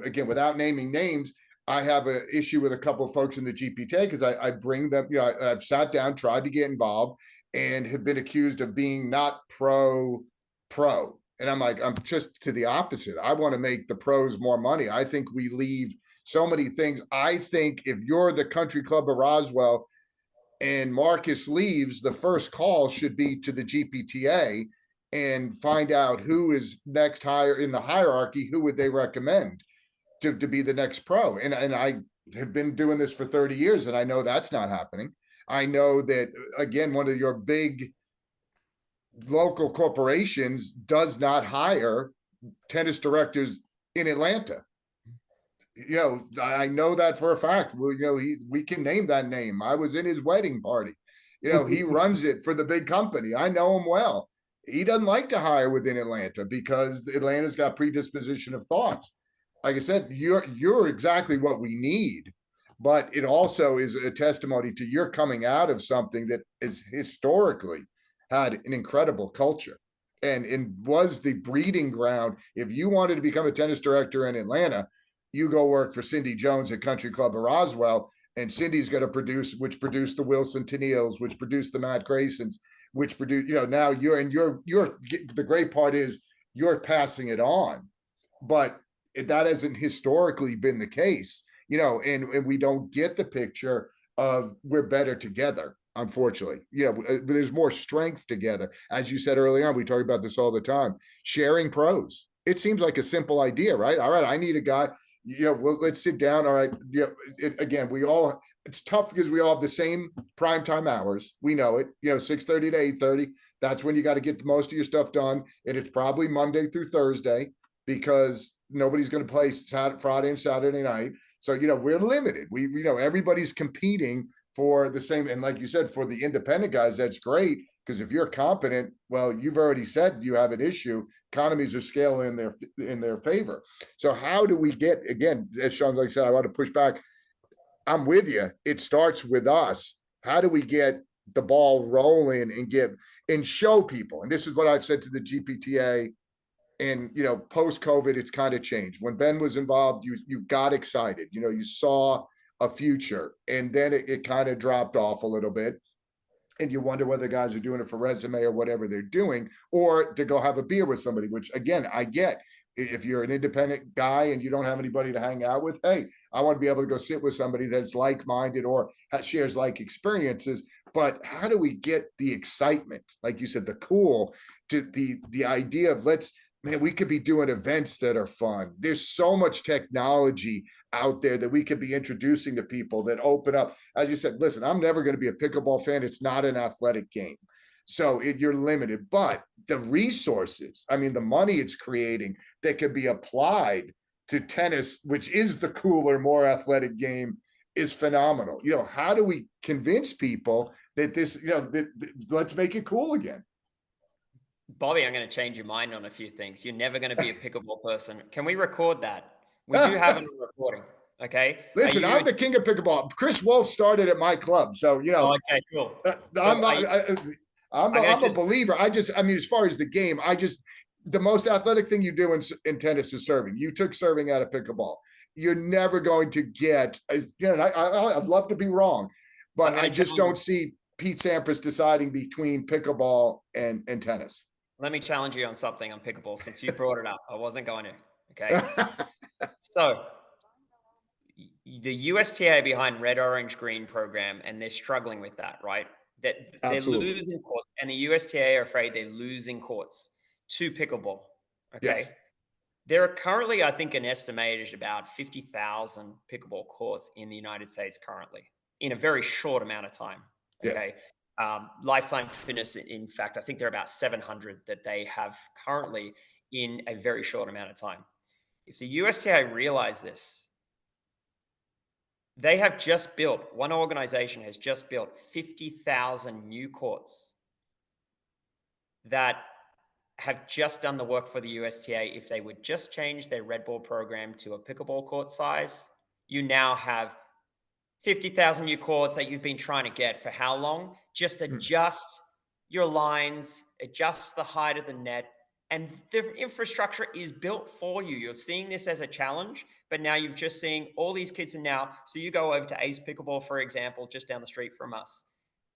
again, without naming names, I have an issue with a couple of folks in the GPTA because I bring them, I've sat down, tried to get involved, and have been accused of being not pro. And I'm like, I'm just to the opposite. I want to make the pros more money. I think we leave so many things. I think if you're the Country Club of Roswell and Marcus leaves, the first call should be to the GPTA and find out who is next higher in the hierarchy, who would they recommend to be the next pro. And I have been doing this for 30 years, and I know that's not happening. I know that, again, one of your big local corporations does not hire tennis directors in Atlanta. I know that for a fact. Well, we can name that name. I was in his wedding party. He runs it for the big company. I know him well. He doesn't like to hire within Atlanta because Atlanta's got predisposition of thoughts. Like I said, you're exactly what we need, but it also is a testimony to your coming out of something that is historically had an incredible culture and was the breeding ground. If you wanted to become a tennis director in Atlanta, you go work for Cindy Jones at Country Club of Roswell, and Cindy's going to produced the Wilson Tennills, which produced the Matt Graysons, which produced, now you're the great part is you're passing it on, but that hasn't historically been the case, and we don't get the picture of we're better together. Unfortunately, there's more strength together. As you said early on, we talk about this all the time, sharing pros. It seems like a simple idea, right? All right, I need a guy, well, let's sit down. All right. Again, it's tough because we all have the same primetime hours. We know it, 6:30 to 8:30. That's when you got to get most of your stuff done. And it's probably Monday through Thursday because nobody's going to play Friday and Saturday night. So, we're limited. Everybody's competing for the same. And like you said, for the independent guys, that's great. Because if you're competent, well, you've already said you have an issue. Economies of scale in their favor. So how do we get, again, as Shaun like said, I want to push back. I'm with you. It starts with us. How do we get the ball rolling and show people? And this is what I've said to the GPTA. And post COVID, it's kind of changed. When Ben was involved, you got excited. You saw a future, and then it kind of dropped off a little bit. And you wonder whether guys are doing it for resume or whatever they're doing, or to go have a beer with somebody, which again, I get. If you're an independent guy and you don't have anybody to hang out with, hey, I want to be able to go sit with somebody that's like-minded or shares like experiences. But how do we get the excitement, like you said, the cool, to the idea of we could be doing events that are fun. There's so much technology out there that we could be introducing to people that open up. As you said, listen, I'm never going to be a pickleball fan. It's not an athletic game. So you're limited, but the resources, the money it's creating that could be applied to tennis, which is the cooler, more athletic game, is phenomenal. How do we convince people that this, let's make it cool again? Bobby, I'm going to change your mind on a few things. You're never going to be a pickleball person. Can we record that? We do have it on recording. Okay. Listen, I'm the king of pickleball. Chris Wolf started at my club. So, Oh, okay, cool. I'm a believer. As far as the game, the most athletic thing you do in tennis is serving. You took serving out of pickleball. You're never going to get, I'd love to be wrong, but I just don't see Pete Sampras deciding between pickleball and tennis. Let me challenge you on something on pickleball since you brought it up. I wasn't going to. Okay. So the USTA behind red, orange, green program, and they're struggling with that, right? That they're losing courts, and the USTA are afraid they're losing courts to pickleball. Okay. Yes. There are currently, I think, an estimated about 50,000 pickleball courts in the United States currently in a very short amount of time. Okay. Yes. Lifetime Fitness, in fact, I think there are about 700 that they have currently in a very short amount of time. If the USTA realize this, they have just built, one organization has just built 50,000 new courts that have just done the work for the USTA. If they would just change their red ball program to a pickleball court size, you now have 50,000 new courts that you've been trying to get for how long? Just adjust your lines, adjust the height of the net, and the infrastructure is built for you. You're seeing this as a challenge, but now you've just seen all these kids so you go over to Ace Pickleball, for example, just down the street from us.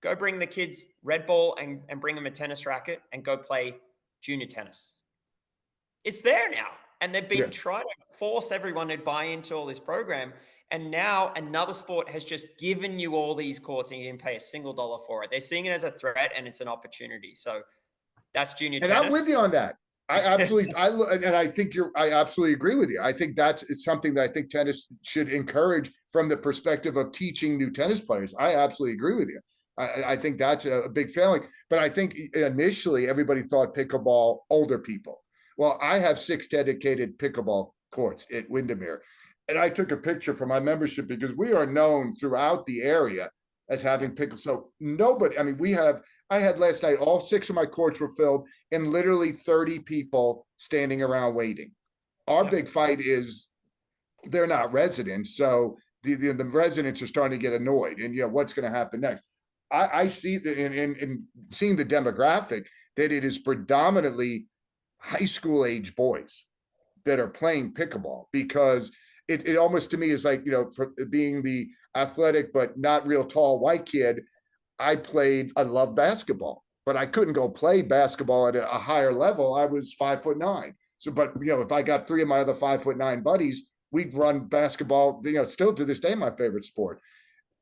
Go bring the kids red ball and bring them a tennis racket and go play junior tennis. It's there now. And they've been trying to force everyone to buy into all this program. And now another sport has just given you all these courts and you didn't pay a single dollar for it. They're seeing it as a threat and it's an opportunity. So that's junior And tennis. I'm with you on that. I absolutely, and I think I absolutely agree with you. I think it's something that I think tennis should encourage from the perspective of teaching new tennis players. I absolutely agree with you. I think that's a big failing. But I think initially everybody thought pickleball, older people. Well, I have 6 dedicated pickleball courts at Windermere. And I took a picture for my membership because we are known throughout the area as having pickle. So nobody, I mean, I had last night, all 6 of my courts were filled and literally 30 people standing around waiting. Our big fight is they're not residents. So the residents are starting to get annoyed and, what's going to happen next? I see that in seeing the demographic that it is predominantly high school age boys that are playing pickleball because it almost to me is like, for being the athletic, but not real tall white kid, I love basketball, but I couldn't go play basketball at a higher level. I was 5'9". So, but if I got 3 of my other 5'9" buddies, we'd run basketball, still to this day, my favorite sport.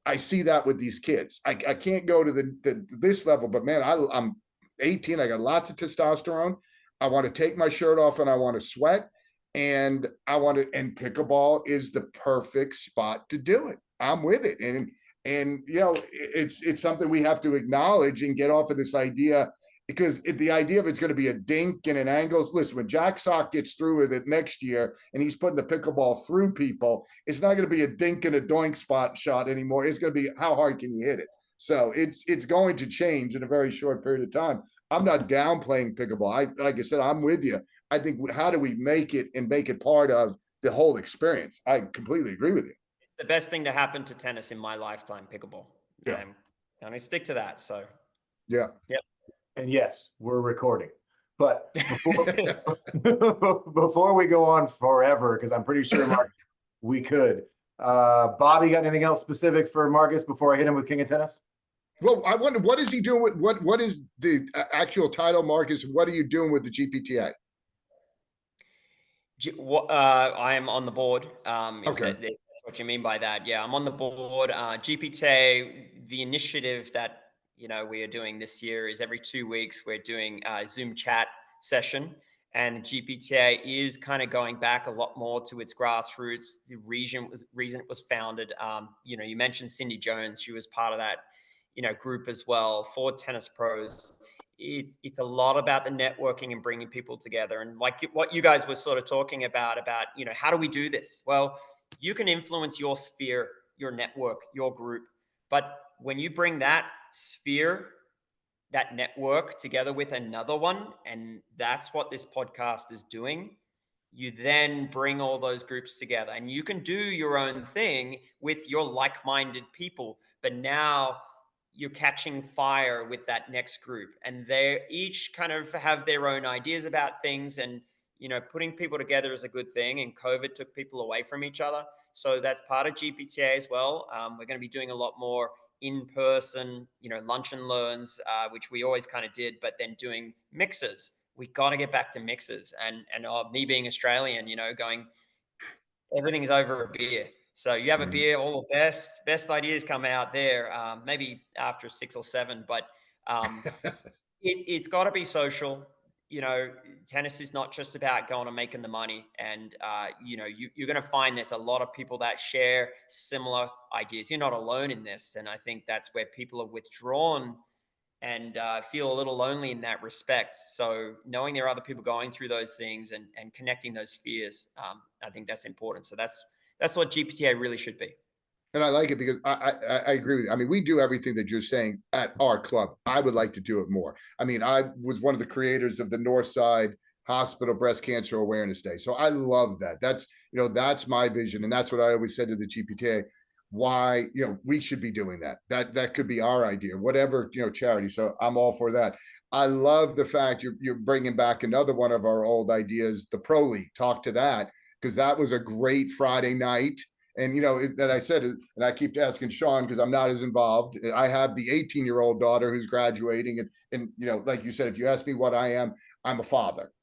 I see that with these kids. I can't go to this level, but man, I'm 18. I got lots of testosterone. I want to take my shirt off and I want to sweat. And and pickleball is the perfect spot to do it. I'm with it. And it's something we have to acknowledge and get off of this idea, because the idea of it's going to be a dink and an angles. Listen, when Jack Sock gets through with it next year and he's putting the pickleball through people, it's not going to be a dink and a doink spot shot anymore. It's going to be how hard can you hit it? So it's going to change in a very short period of time. I'm not downplaying pickleball. Like I said, I'm with you. I think how do we make it part of the whole experience? I completely agree with you. It's the best thing to happen to tennis in my lifetime, pickleball. Yeah. And I stick to that. So yeah. Yep. And yes, we're recording. But before we go on forever, because I'm pretty sure, Mark, we could. Bobby, got anything else specific for Marcus before I hit him with King of Tennis? Well, I wonder, what is he doing with what is the actual title, Marcus? What are you doing with the GPTA? I am on the board. Okay. If that's what you mean by that. Yeah, I'm on the board. GPTA, the initiative that we are doing this year is every 2 weeks we're doing a Zoom chat session, and GPTA is kind of going back a lot more to its grassroots. The reason it was founded. You mentioned Cindy Jones; she was part of that group as well for tennis pros. It's a lot about the networking and bringing people together, and like what you guys were sort of talking about how do we do this? Well, you can influence your sphere, your network, your group, but when you bring that sphere, that network together with another one, and that's what this podcast is doing, you then bring all those groups together and you can do your own thing with your like-minded people, but now you're catching fire with that next group, and they each kind of have their own ideas about things, and putting people together is a good thing, and COVID took people away from each other, so that's part of GPTA as well. We're going to be doing a lot more in-person lunch and learns, which we always kind of did, but then doing mixes. We got to get back to mixes, and me being Australian, going, everything's over a beer. So you have a beer, all the best ideas come out there. Maybe after 6 or 7, but it's got to be social. Tennis is not just about going and making the money, and you're going to find there's a lot of people that share similar ideas. You're not alone in this, and I think that's where people are withdrawn and feel a little lonely in that respect. So knowing there are other people going through those things and connecting those fears, I think that's important. So that's what GPTA really should be. And I like it because I agree with you. I mean, we do everything that you're saying at our club. I would like to do it more. I mean, I was one of the creators of the Northside Hospital Breast Cancer Awareness Day. So I love that. That's my vision. And that's what I always said to the GPTA, why, we should be doing that. That could be our idea, whatever, charity. So I'm all for that. I love the fact you're bringing back another one of our old ideas, the Pro League. Talk to that, because that was a great Friday night. And, that I said, and I keep asking Shaun because I'm not as involved. I have the 18-year-old daughter who's graduating. And, like you said, if you ask me what I am, I'm a father.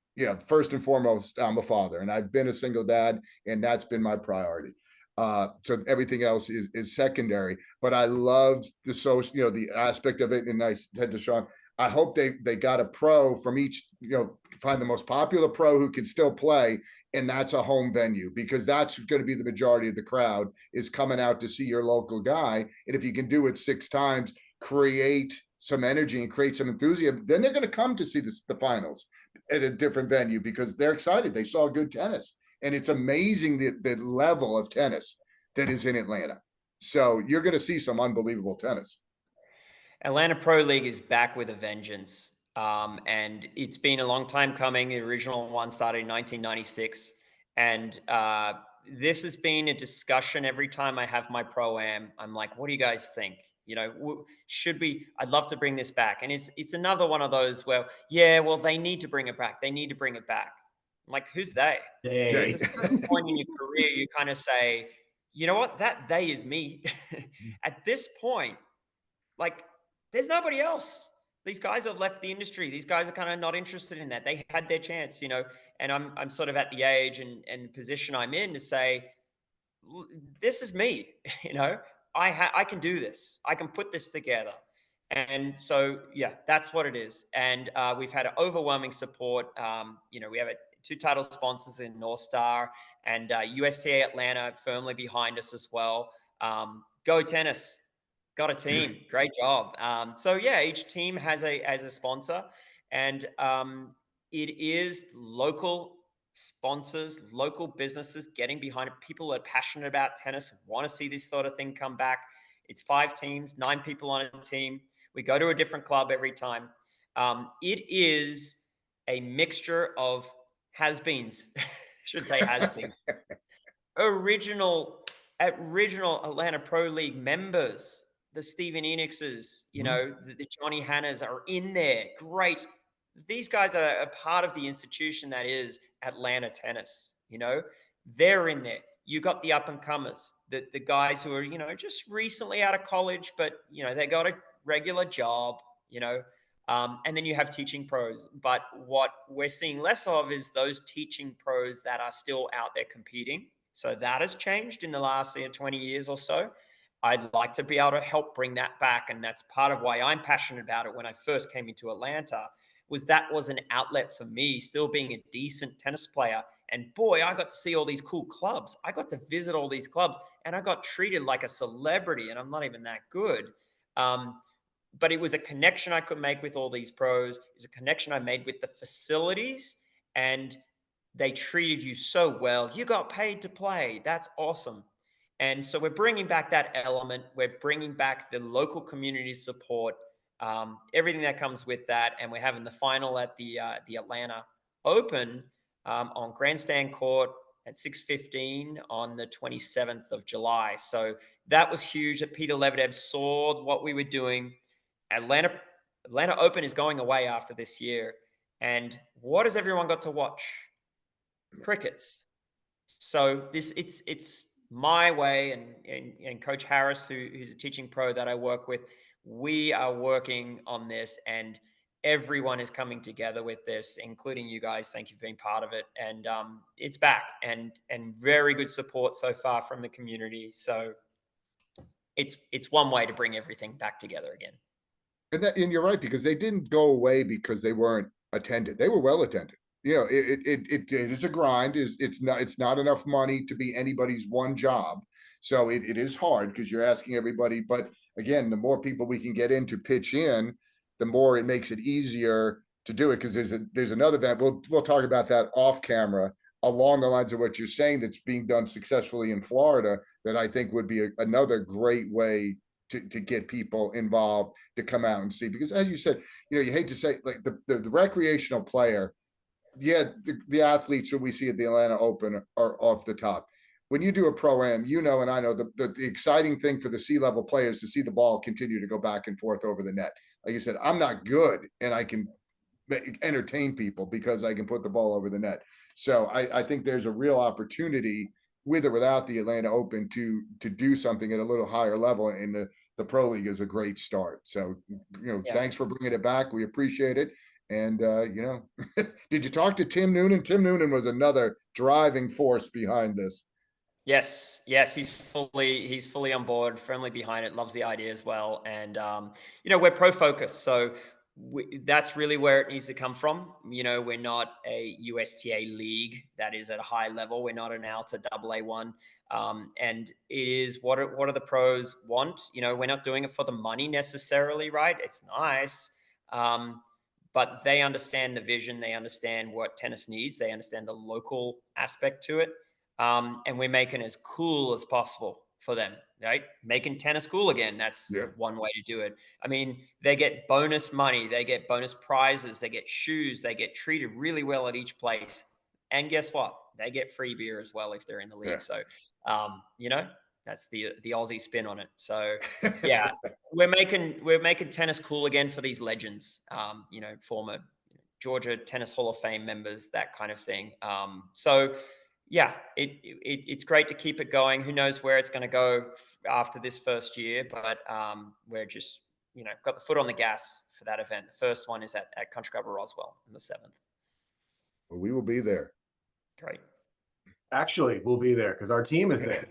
First and foremost, I'm a father. And I've been a single dad, and that's been my priority. So everything else is secondary. But I love the social, the aspect of it. And I said to Shaun, I hope they got a pro from each, find the most popular pro who can still play, and that's a home venue, because that's going to be the majority of the crowd is coming out to see your local guy. And if you can do it 6 times, create some energy and create some enthusiasm, then they're going to come to see the finals at a different venue because they're excited. They saw good tennis. And it's amazing the level of tennis that is in Atlanta. So you're going to see some unbelievable tennis. Atlanta Pro League is back with a vengeance. And it's been a long time coming. The original one started in 1996. And this has been a discussion every time I have my pro-am. I'm like, what do you guys think? Should we? I'd love to bring this back. And it's another one of those where, yeah, well, they need to bring it back. They need to bring it back. I'm like, who's they? There's a certain point in your career you kind of say, you know what? That they is me. At this point, like, there's nobody else. These guys have left the industry. These guys are kind of not interested in that. They had their chance, and I'm sort of at the age and position I'm in to say, this is me, I can do this. I can put this together. And so, yeah, that's what it is. And we've had overwhelming support. We have 2 title sponsors in North Star and USTA Atlanta firmly behind us as well. Go Tennis. Got a team. Great job. So yeah, each team has a sponsor, and it is local sponsors, local businesses getting behind it. People who are passionate about tennis want to see this sort of thing come back. It's 5 teams, 9 people on a team. We go to a different club every time. It is a mixture of has-beens. Should say has-beens. original Atlanta Pro League members, the Steven Enixes, the Johnny Hannas are in there. Great. These guys are a part of the institution that is Atlanta tennis. They're in there. You got the up and comers, the guys who are, just recently out of college, but, they got a regular job, and then you have teaching pros. But what we're seeing less of is those teaching pros that are still out there competing. So that has changed in the last 20 years or so. I'd like to be able to help bring that back. And that's part of why I'm passionate about it. When I first came into Atlanta, was an outlet for me, still being a decent tennis player. And boy, I got to see all these cool clubs. I got to visit all these clubs, and I got treated like a celebrity, and I'm not even that good. But it was a connection I could make with all these pros. It's a connection I made with the facilities, and they treated you so well. You got paid to play. That's awesome. And so we're bringing back that element. We're bringing back the local community support, everything that comes with that. And we're having the final at the Atlanta Open on Grandstand Court at 6:15 on the 27th of July. So that was huge that Peter Lebedev saw what we were doing. Atlanta Open is going away after this year. And what has everyone got to watch? Crickets. So it's my way, and Coach Harris, who's a teaching pro that I work with, we are working on this, and everyone is coming together with this, including you guys. Thank you for being part of it. And it's back, and very good support so far from the community. So it's one way to bring everything back together again. And you're right, because they didn't go away because they weren't attended. They were well attended. It is a grind. It's not enough money to be anybody's one job. So it is hard because you're asking everybody. But again, the more people we can get in to pitch in, the more it makes it easier to do it. Because there's another event. We'll talk about that off camera, along the lines of what you're saying, that's being done successfully in Florida, that I think would be another great way to get people involved, to come out and see. Because as you said, you hate to say, like, the recreational player, yeah, the athletes that we see at the Atlanta Open are off the top. When you do a pro-am, and I know the exciting thing for the C-level players to see the ball continue to go back and forth over the net. Like you said, I'm not good, and I can entertain people because I can put the ball over the net. So I think there's a real opportunity, with or without the Atlanta Open, to do something at a little higher level, and the Pro League is a great start. So, Thanks for bringing it back. We appreciate it. And, did you talk to Tim Noonan? Tim Noonan was another driving force behind this. Yes, he's fully on board, firmly behind it, loves the idea as well, and we're pro focused, so that's really where it needs to come from. We're not a USTA league that is at a high level. We're not an Alta AA1, and it is what are the pros want. We're not doing it for the money necessarily, right? It's nice. But they understand the vision. They understand what tennis needs. They understand the local aspect to it, and we're making it as cool as possible for them, right? Making tennis cool again. That's Yeah. one way to do it. I mean, they get bonus money, they get bonus prizes, they get shoes, they get treated really well at each place. And guess what? They get free beer as well if they're in the Yeah. league. So, that's the Aussie spin on it. So, yeah, we're making tennis cool again for these legends. Former Georgia Tennis Hall of Fame members, that kind of thing. So yeah, it's great to keep it going. Who knows where it's going to go after this first year, but we're just got the foot on the gas for that event. The first one is at Country Club of Roswell on the 7th. Well, we will be there. Great. Actually, we'll be there because our team is there.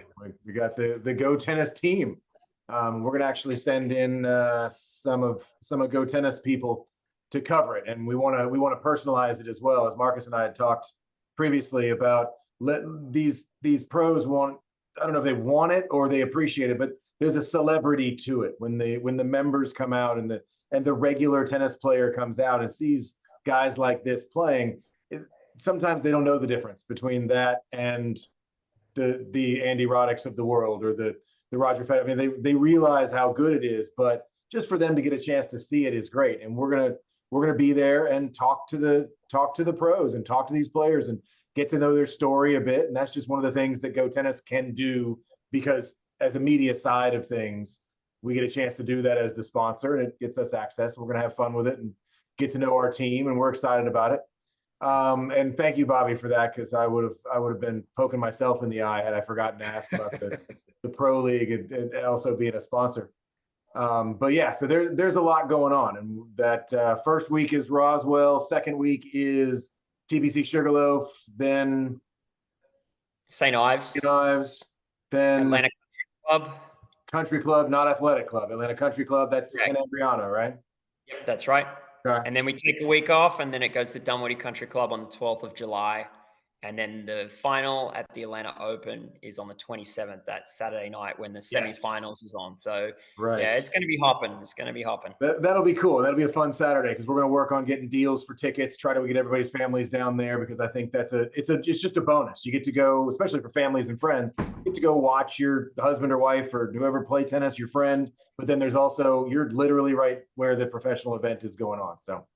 We got the Go Tennis team. We're gonna actually send in some of Go Tennis people to cover it, and we want to personalize it as well. As Marcus and I had talked previously about, these pros want, I don't know if they want it or they appreciate it, but there's a celebrity to it when the members come out and the regular tennis player comes out and sees guys like this playing. Sometimes they don't know the difference between that and the Andy Roddick's of the world or the Roger Federer. I mean, they realize how good it is, but just for them to get a chance to see it is great. And we're gonna be there and talk to the pros and talk to these players and get to know their story a bit. And that's just one of the things that Go Tennis can do, because as a media side of things, we get a chance to do that as the sponsor, and it gets us access. We're gonna have fun with it and get to know our team, and we're excited about it. And thank you, Bobby, for that, because I would have been poking myself in the eye had I forgotten to ask about the pro league and also being a sponsor. But yeah, so there's a lot going on, and that first week is Roswell, second week is TBC Sugarloaf, then St. Ives, then Atlanta Country Club. Country Club, not Athletic Club, Atlanta Country Club. That's Correct. in Embryano, right? Yep, that's right. Okay. And then we take a week off, and then it goes to Dunwoody Country Club on the 12th of July. And then the final at the Atlanta Open is on the 27th, that Saturday night when the semifinals is on. So, Right. yeah, it's going to be hopping. It's going to be hopping. That'll be cool. That'll be a fun Saturday because we're going to work on getting deals for tickets, try to get everybody's families down there, because I think it's just a bonus. You get to go, especially for families and friends, you get to go watch your husband or wife or whoever play tennis, your friend. But then there's also, you're literally right where the professional event is going on. So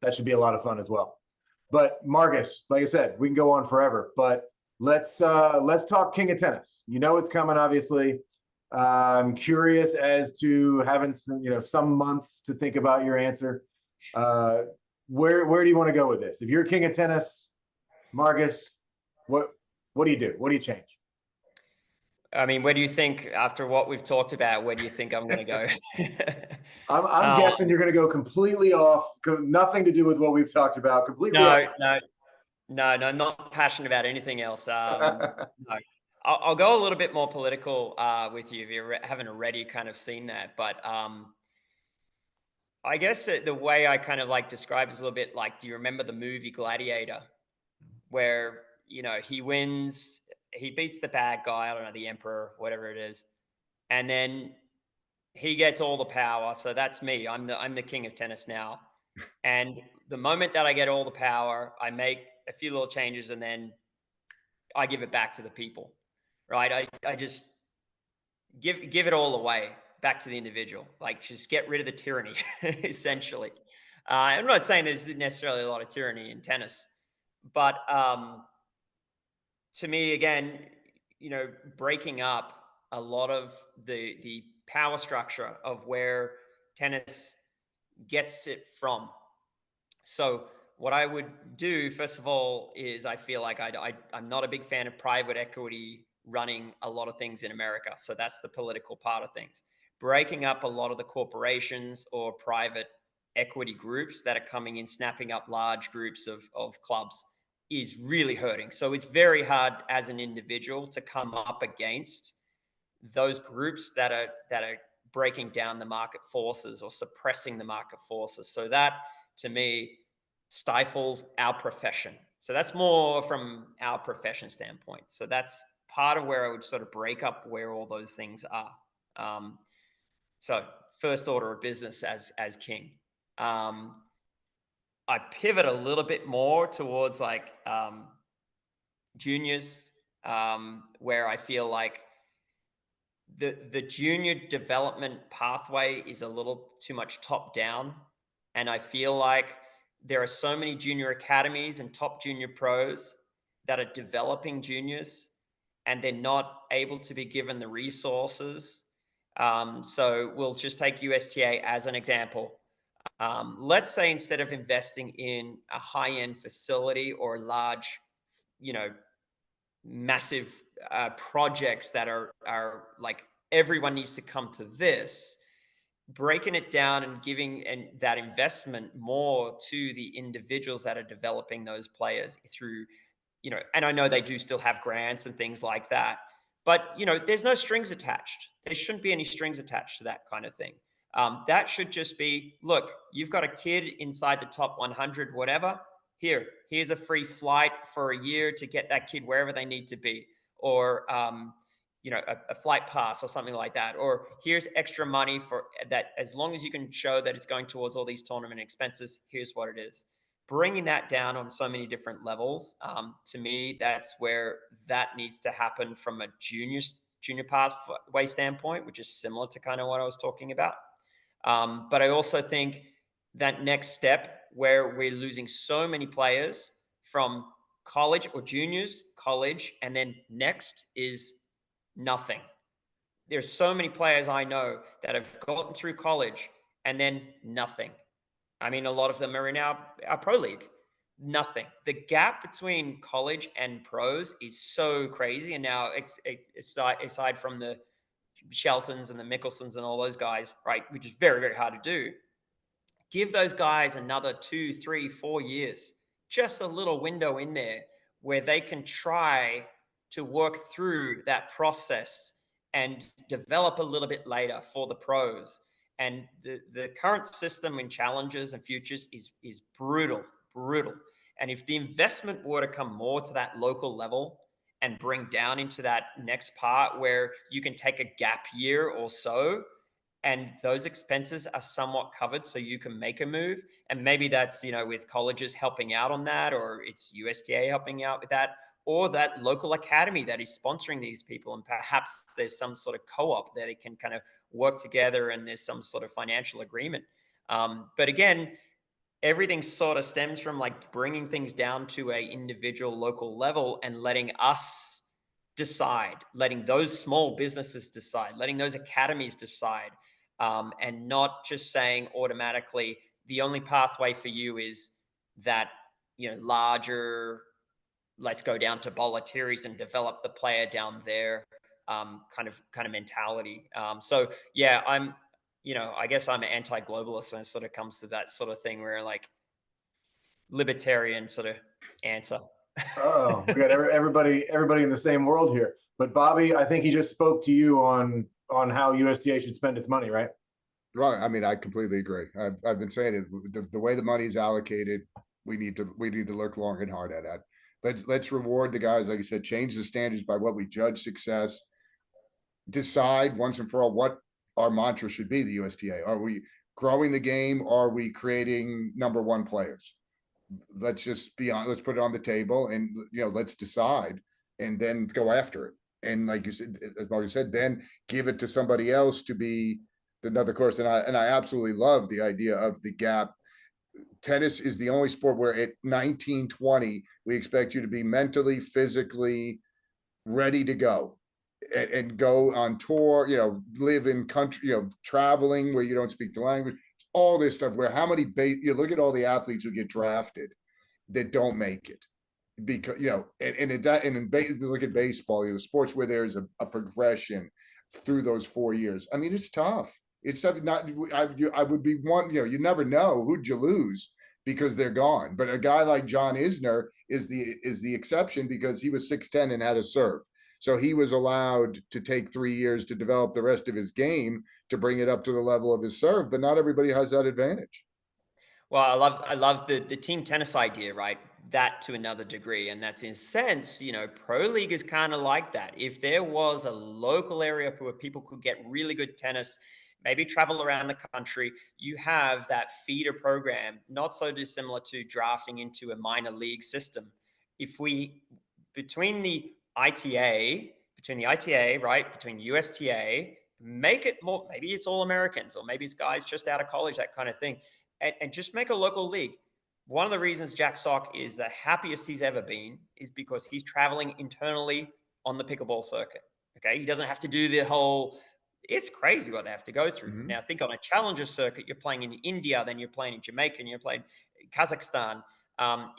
that should be a lot of fun as well. But Marcus, like I said, we can go on forever, but let's talk King of Tennis. It's coming, obviously. I'm curious as to having some months to think about your answer. Where do you want to go with this? If you're King of Tennis, Marcus, what do you do? What do you change? I mean, where do you think, after what we've talked about, where do you think I'm going to go? I'm guessing you're going to go completely off, nothing to do with what we've talked about. Completely. No, not passionate about anything else. No. I'll go a little bit more political with you if you haven't already kind of seen that. But I guess the way I kind of describe it is a little bit like, do you remember the movie Gladiator, where he wins, he beats the bad guy, I don't know, the emperor, whatever it is, and then he gets all the power. So that's me. I'm the king of tennis now. And the moment that I get all the power, I make a few little changes, and then I give it back to the people, right? I just give it all away back to the individual. Just get rid of the tyranny, essentially. I'm not saying there's necessarily a lot of tyranny in tennis, but to me, again, breaking up a lot of the power structure of where tennis gets it from. So what I would do, first of all, is I feel like I'm not a big fan of private equity running a lot of things in America. So that's the political part of things. Breaking up a lot of the corporations or private equity groups that are coming in, snapping up large groups of clubs. is really hurting. So it's very hard as an individual to come up against those groups that are breaking down the market forces or suppressing the market forces. So that, to me, stifles our profession. So that's more from our profession standpoint. So that's part of where I would sort of break up where all those things are. So first order of business as king. I pivot a little bit more towards like juniors, where I feel like the junior development pathway is a little too much top down, and I feel like there are so many junior academies and top junior pros that are developing juniors, and they're not able to be given the resources. So we'll just take USTA as an example. Let's say instead of investing in a high-end facility or large, you know, massive projects that are like everyone needs to come to this, breaking it down and giving that investment more to the individuals that are developing those players through, you know, and I know they do still have grants and things like that, but you know, there's no strings attached. There shouldn't be any strings attached to that kind of thing. That should just be, look, you've got a kid inside the top 100, whatever. Here's a free flight for a year to get that kid wherever they need to be, or you know, a flight pass or something like that, or here's extra money for that. As long as you can show that it's going towards all these tournament expenses, here's what it is. Bringing that down on so many different levels, to me, that's where that needs to happen from a junior pathway standpoint, which is similar to kind of what I was talking about. But I also think that next step where we're losing so many players from college or juniors, college, and then next is nothing. There's so many players I know that have gotten through college and then nothing. I mean, a lot of them are in our pro league. Nothing. The gap between college and pros is so crazy. And now, aside from the Sheltons and the Mickelsons and all those guys, right, which is very, very hard to do, give those guys another 2, 3, 4 years, just a little window in there where they can try to work through that process and develop a little bit later for the pros. And the current system in challenges and futures is brutal, brutal. And if the investment were to come more to that local level and bring down into that next part where you can take a gap year or so, and those expenses are somewhat covered so you can make a move, and maybe that's, you know, with colleges helping out on that, or it's USTA helping out with that, or that local academy that is sponsoring these people, and perhaps there's some sort of co-op that it can kind of work together and there's some sort of financial agreement. But again, everything sort of stems from like bringing things down to a individual local level and letting us decide, letting those small businesses decide, letting those academies decide, and not just saying automatically the only pathway for you is that, you know, larger, let's go down to Boletiris and develop the player down there, kind of mentality. So yeah, I'm, you know, I guess I'm an anti-globalist when it sort of comes to that sort of thing where like libertarian sort of answer. Oh, we got everybody in the same world here. But Bobby, I think he just spoke to you on how USDA should spend its money, right? Right. I mean, I completely agree. I've been saying it. The way the money is allocated, we need to look long and hard at it. Let's reward the guys, like I said, change the standards by what we judge success. Decide once and for all what our mantra should be. The USTA: are we growing the game? Are we creating number one players? Let's just be on. Let's put it on the table, and let's decide, and then go after it. And like you said, as Marcus said, then give it to somebody else to be another course. And I absolutely love the idea of the gap. Tennis is the only sport where at 19, 20, we expect you to be mentally, physically ready to go and go on tour, live in country, traveling where you don't speak the language, all this stuff where how many, you look at all the athletes who get drafted that don't make it because, look at baseball, sports where there's a progression through those 4 years. I mean, it's tough. It's tough. I would be one, you never know who'd you lose because they're gone. But a guy like John Isner is the exception because he was 6'10" and had a serve. So he was allowed to take 3 years to develop the rest of his game to bring it up to the level of his serve, but not everybody has that advantage. Well, I love the team tennis idea, right? That to another degree. And that's in a sense, Pro League is kind of like that. If there was a local area where people could get really good tennis, maybe travel around the country, you have that feeder program, not so dissimilar to drafting into a minor league system. If we, between the ITA, right, between USTA, make it more, maybe it's all Americans or maybe it's guys just out of college, that kind of thing, and just make a local league. One of the reasons Jack Sock is the happiest he's ever been is because he's traveling internally on the pickleball circuit. Okay. He doesn't have to do the whole, it's crazy what they have to go through. Mhm. Now, think on a challenger circuit, you're playing in India, then you're playing in Jamaica, and you're playing Kazakhstan.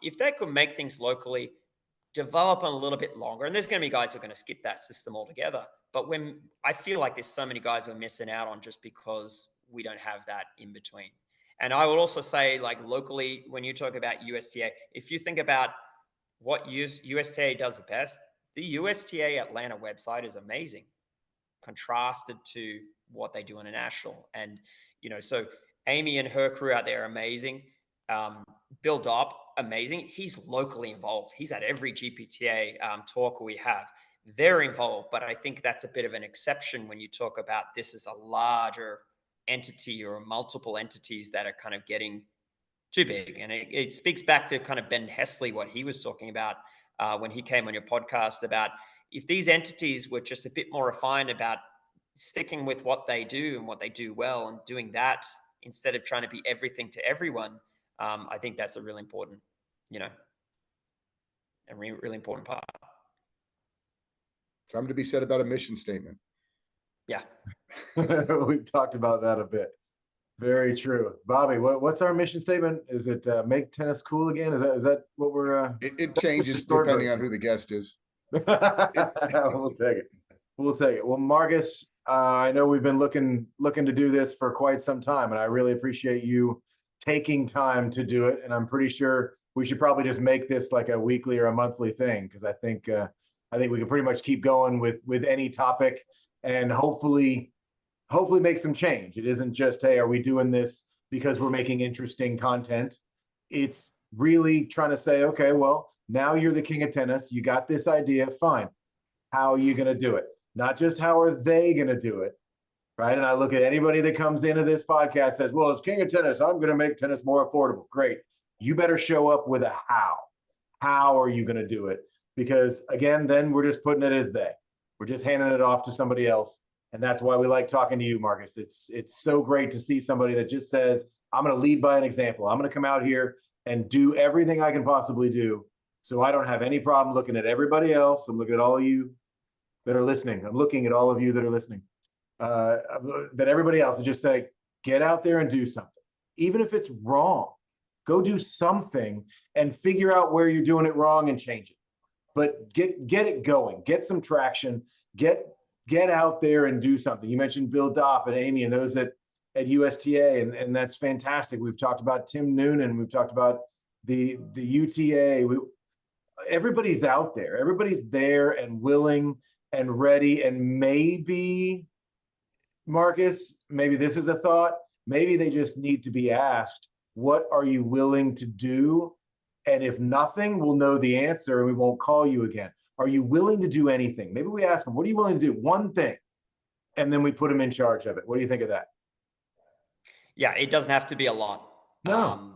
If they could make things locally, develop a little bit longer, and there's going to be guys who are going to skip that system altogether. But when I feel like there's so many guys who are missing out on just because we don't have that in between. And I would also say, like locally, when you talk about USTA, if you think about what USTA does the best, the USTA Atlanta website is amazing, contrasted to what they do on a national. And, so Amy and her crew out there are amazing. Bill Dopp, amazing. He's locally involved. He's at every GPTA talk we have. They're involved, but I think that's a bit of an exception when you talk about this as a larger entity or multiple entities that are kind of getting too big. And it speaks back to kind of Ben Hesley, what he was talking about when he came on your podcast about if these entities were just a bit more refined about sticking with what they do and what they do well and doing that instead of trying to be everything to everyone. I think that's a really important, really important part. Something to be said about a mission statement. Yeah. We've talked about that a bit. Very true. Bobby, what's our mission statement? Is it make tennis cool again? Is that what we're It changes depending on who the guest is. We'll take it. We'll take it. Well, Marcus, I know we've been looking to do this for quite some time, and I really appreciate you taking time to do it. And I'm pretty sure we should probably just make this like a weekly or a monthly thing, because I think we can pretty much keep going with any topic and hopefully make some change. It isn't just, hey, are we doing this because we're making interesting content? It's really trying to say, okay, well, now you're the king of tennis. You got this idea. Fine. How are you going to do it? Not just how are they going to do it, right? And I look at anybody that comes into this podcast says, well, it's king of tennis. I'm going to make tennis more affordable. Great. You better show up with a how. How are you going to do it? Because again, then we're just putting it as they. We're just handing it off to somebody else. And that's why we like talking to you, Marcus. It's so great to see somebody that just says, I'm going to lead by an example. I'm going to come out here and do everything I can possibly do. So I don't have any problem looking at everybody else. I'm looking at all of you that are listening. I'm looking at all of you that are listening. That everybody else is just say, get out there and do something. Even if it's wrong, go do something and figure out where you're doing it wrong and change it. But get it going, get some traction, get out there and do something. You mentioned Bill Dopp and Amy and those at USTA, and that's fantastic. We've talked about Tim Noonan. We've talked about the UTA. Everybody's out there. Everybody's there and willing and ready. And maybe, Marcus, maybe this is a thought. Maybe they just need to be asked, what are you willing to do? And if nothing, we'll know the answer and we won't call you again. Are you willing to do anything? Maybe we ask them, what are you willing to do? One thing. And then we put them in charge of it. What do you think of that? Yeah, it doesn't have to be a lot. No.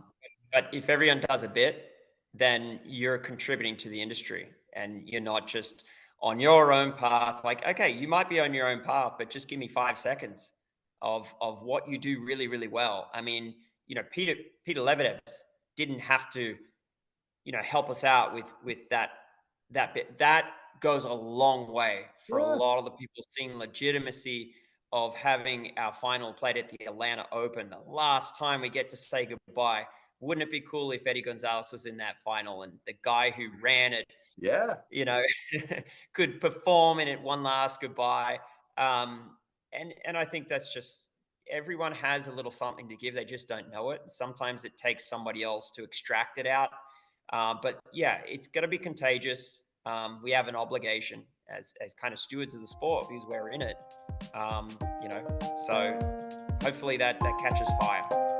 But if everyone does a bit, then you're contributing to the industry and you're not just on your own path. Like, okay, you might be on your own path, but just give me 5 seconds of what you do really, really well. I mean, Peter Lebedev didn't have to, help us out with that bit. That goes a long way for a lot of the people seeing legitimacy of having our final played at the Atlanta Open, the last time we get to say goodbye. Wouldn't it be cool if Eddie Gonzalez was in that final and the guy who ran it, could perform in it one last goodbye? And I think that's just, everyone has a little something to give. They just don't know it. Sometimes it takes somebody else to extract it out. But yeah, it's going to be contagious. We have an obligation as kind of stewards of the sport because we're in it. You know, so hopefully that catches fire.